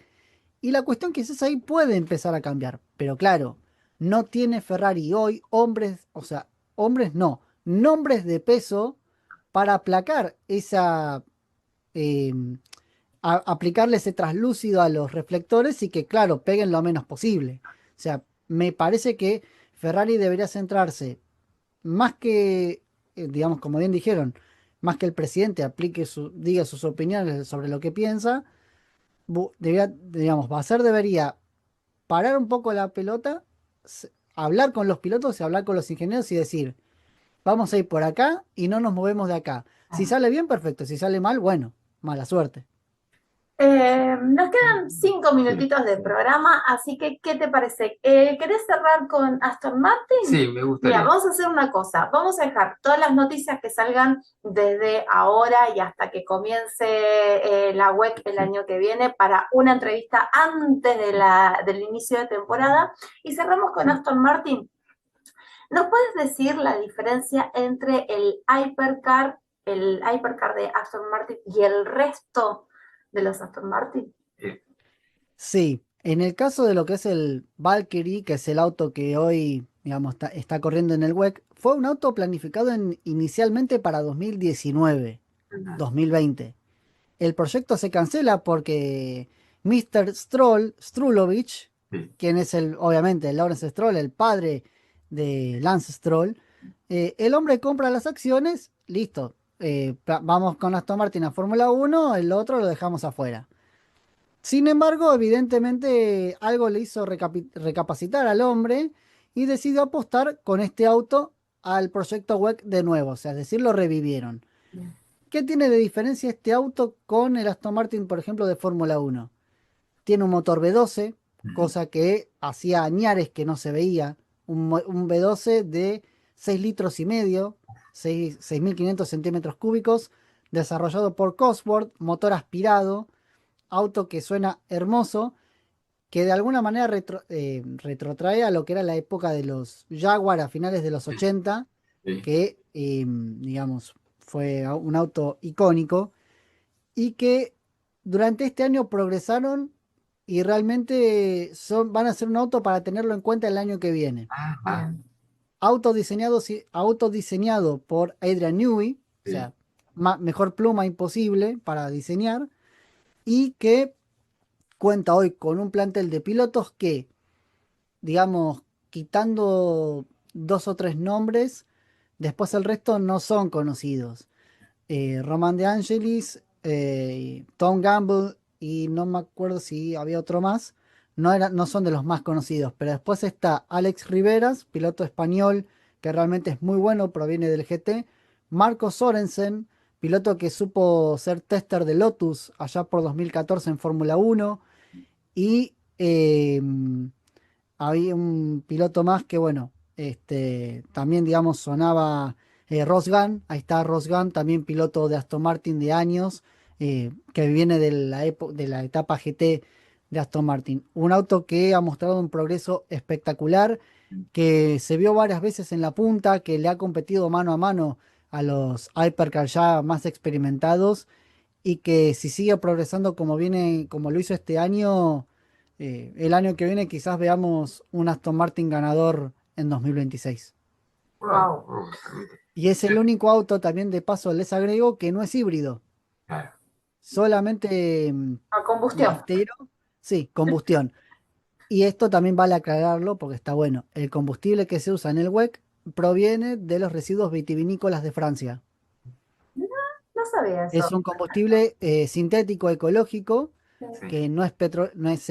y la cuestión quizás ahí puede empezar a cambiar, pero claro, no tiene Ferrari hoy hombres, o sea, hombres no, nombres de peso para aplacar esa, eh, aplicarle ese traslúcido a los reflectores y que, claro, peguen lo menos posible. O sea, me parece que Ferrari debería centrarse más que, digamos, como bien dijeron, más que el presidente diga sus opiniones sobre lo que piensa, debería, digamos, Basser debería parar un poco la pelota, hablar con los pilotos y hablar con los ingenieros y decir, vamos a ir por acá y no nos movemos de acá. Si sale bien, perfecto. Si sale mal, bueno, mala suerte. Nos quedan 5 minutitos de programa, así que, ¿qué te parece? ¿Querés cerrar con Aston Martin? Sí, me Mira, gustaría. vamos a hacer una cosa, vamos a dejar todas las noticias que salgan desde ahora y hasta que comience la web el año que viene para una entrevista antes del inicio de temporada y cerramos con Aston Martin. ¿Nos puedes decir la diferencia entre el Hypercar de Aston Martin y el resto de los Aston Martin? Eh, Sí, en el caso de lo que es el Valkyrie, que es el auto que hoy, digamos, está corriendo en el WEC, fue un auto planificado inicialmente para 2019, ah, 2020. El proyecto se cancela porque Mr. Strulovich, sí. quien es obviamente, el Lawrence Stroll, el padre de Lance Stroll, el hombre compra las acciones, listo, vamos con Aston Martin a Fórmula 1, el otro lo dejamos afuera. Sin embargo, evidentemente algo le hizo recapacitar al hombre y decidió apostar con este auto al proyecto WEC de nuevo, o sea, es decir, lo revivieron. ¿Qué tiene de diferencia este auto con el Aston Martin, por ejemplo, de Fórmula 1? Tiene un motor V12, cosa que hacía añares que no se veía. Un V12 de 6 litros y medio, 6.500 centímetros cúbicos, desarrollado por Cosworth, motor aspirado, auto que suena hermoso, que de alguna manera retrotrae a lo que era la época de los Jaguar a finales de los 80, Sí. que, digamos, fue un auto icónico y que durante este año progresaron y realmente van a ser un auto para tenerlo en cuenta el año que viene. Ajá, Autodiseñado por Adrian Newey, o sí. sea, mejor pluma imposible para diseñar, y que cuenta hoy con un plantel de pilotos que, digamos, quitando dos o tres nombres, después el resto no son conocidos. Roman De Angelis, Tom Gamble y no me acuerdo si había otro más. No son de los más conocidos, pero después está Alex Riveras, piloto español que realmente es muy bueno, proviene del GT. Marco Sorensen, piloto que supo ser tester de Lotus allá por 2014 en Fórmula 1. Y había un piloto más que, bueno, también, digamos, sonaba Ross Gunn. Ahí está Ross Gunn, también piloto de Aston Martin de años, que viene de de la etapa GT de Aston Martin. Un auto que ha mostrado un progreso espectacular, que se vio varias veces en la punta, que le ha competido mano a mano a los Hypercar ya más experimentados y que si sigue progresando como viene, como lo hizo este año, el año que viene quizás veamos un Aston Martin ganador en 2026. Wow. Y es el único auto, también de paso les agrego, que no es híbrido, Claro. solamente A combustión. naftero, sí, combustión. Y esto también vale aclararlo porque está bueno. El combustible que se usa en el WEC proviene de los residuos vitivinícolas de Francia. No sabía Es eso. un combustible sintético ecológico Sí. que Derivado del no es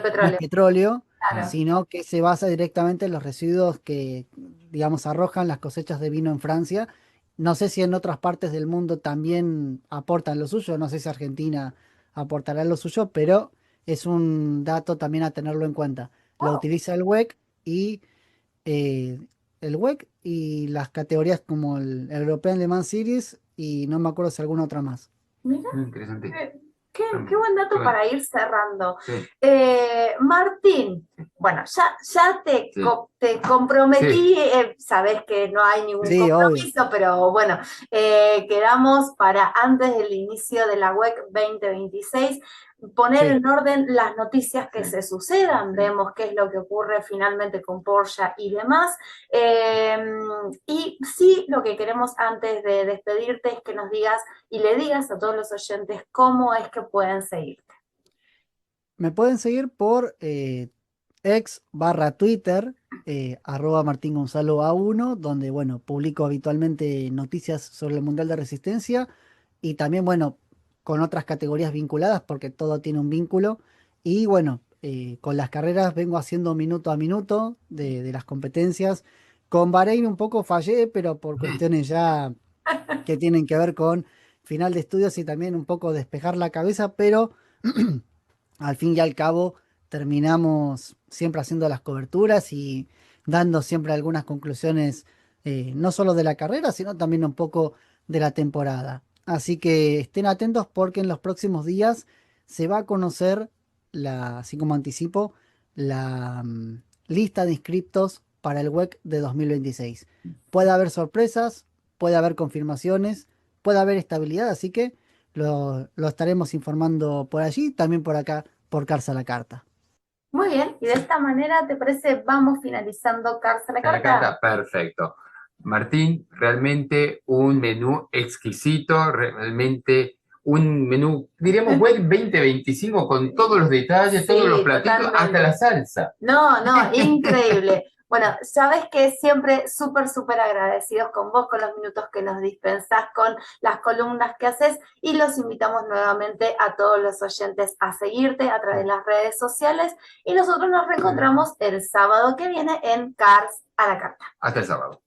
petróleo. petróleo, Claro. sino que se basa directamente en los residuos que, digamos, arrojan las cosechas de vino en Francia. No sé si en otras partes del mundo también aportan lo suyo, no sé si Argentina aportará lo suyo, pero es un dato también a tenerlo en cuenta. Lo Wow, utiliza y eh, el WEC y las categorías como el European Le Mans Series y no me acuerdo si alguna otra más. mira. Muy interesante. Qué buen dato para ir cerrando. Sí. Martín, bueno, ya te Sí. comprometí, sabés que no hay ningún Sí, obvio. compromiso, pero bueno, quedamos para antes del inicio de la WEC 2026 poner Sí. en orden las noticias que Sí. se sucedan, Sí. vemos qué es lo que ocurre finalmente con Porsche y demás. Y sí, lo que queremos antes de despedirte es que nos digas y le digas a todos los oyentes cómo es que pueden seguirte. Me pueden seguir por X/Twitter, @Martín Gonzalo A1, donde, bueno, publico habitualmente noticias sobre el Mundial de Resistencia y también, bueno, con otras categorías vinculadas, porque todo tiene un vínculo. Y bueno, con las carreras vengo haciendo minuto a minuto de las competencias. Con Bahrein un poco fallé, pero por cuestiones ya que tienen que ver con final de estudios y también un poco despejar la cabeza, pero al fin y al cabo terminamos siempre haciendo las coberturas y dando siempre algunas conclusiones, no solo de la carrera, sino también un poco de la temporada. Así que estén atentos porque en los próximos días se va a conocer, así como anticipo, la lista de inscriptos para el WEC de 2026. Puede haber sorpresas, puede haber confirmaciones, puede haber estabilidad, así que lo estaremos informando por allí, también por acá, por Carsa a la Carta. Muy bien, y de esta manera, ¿te parece? Vamos finalizando Cars a la A la Carta. carta, perfecto. Martín, realmente un menú exquisito, realmente un menú, diríamos, web 2025 con todos los detalles, Sí, todos los platitos, totalmente. hasta la salsa. No, increíble. Bueno, sabes que siempre súper agradecidos con vos, con los minutos que nos dispensás, con las columnas que haces y los invitamos nuevamente a todos los oyentes a seguirte a través de las redes sociales y nosotros nos reencontramos el sábado que viene en Cars a la Carta. Hasta el sábado.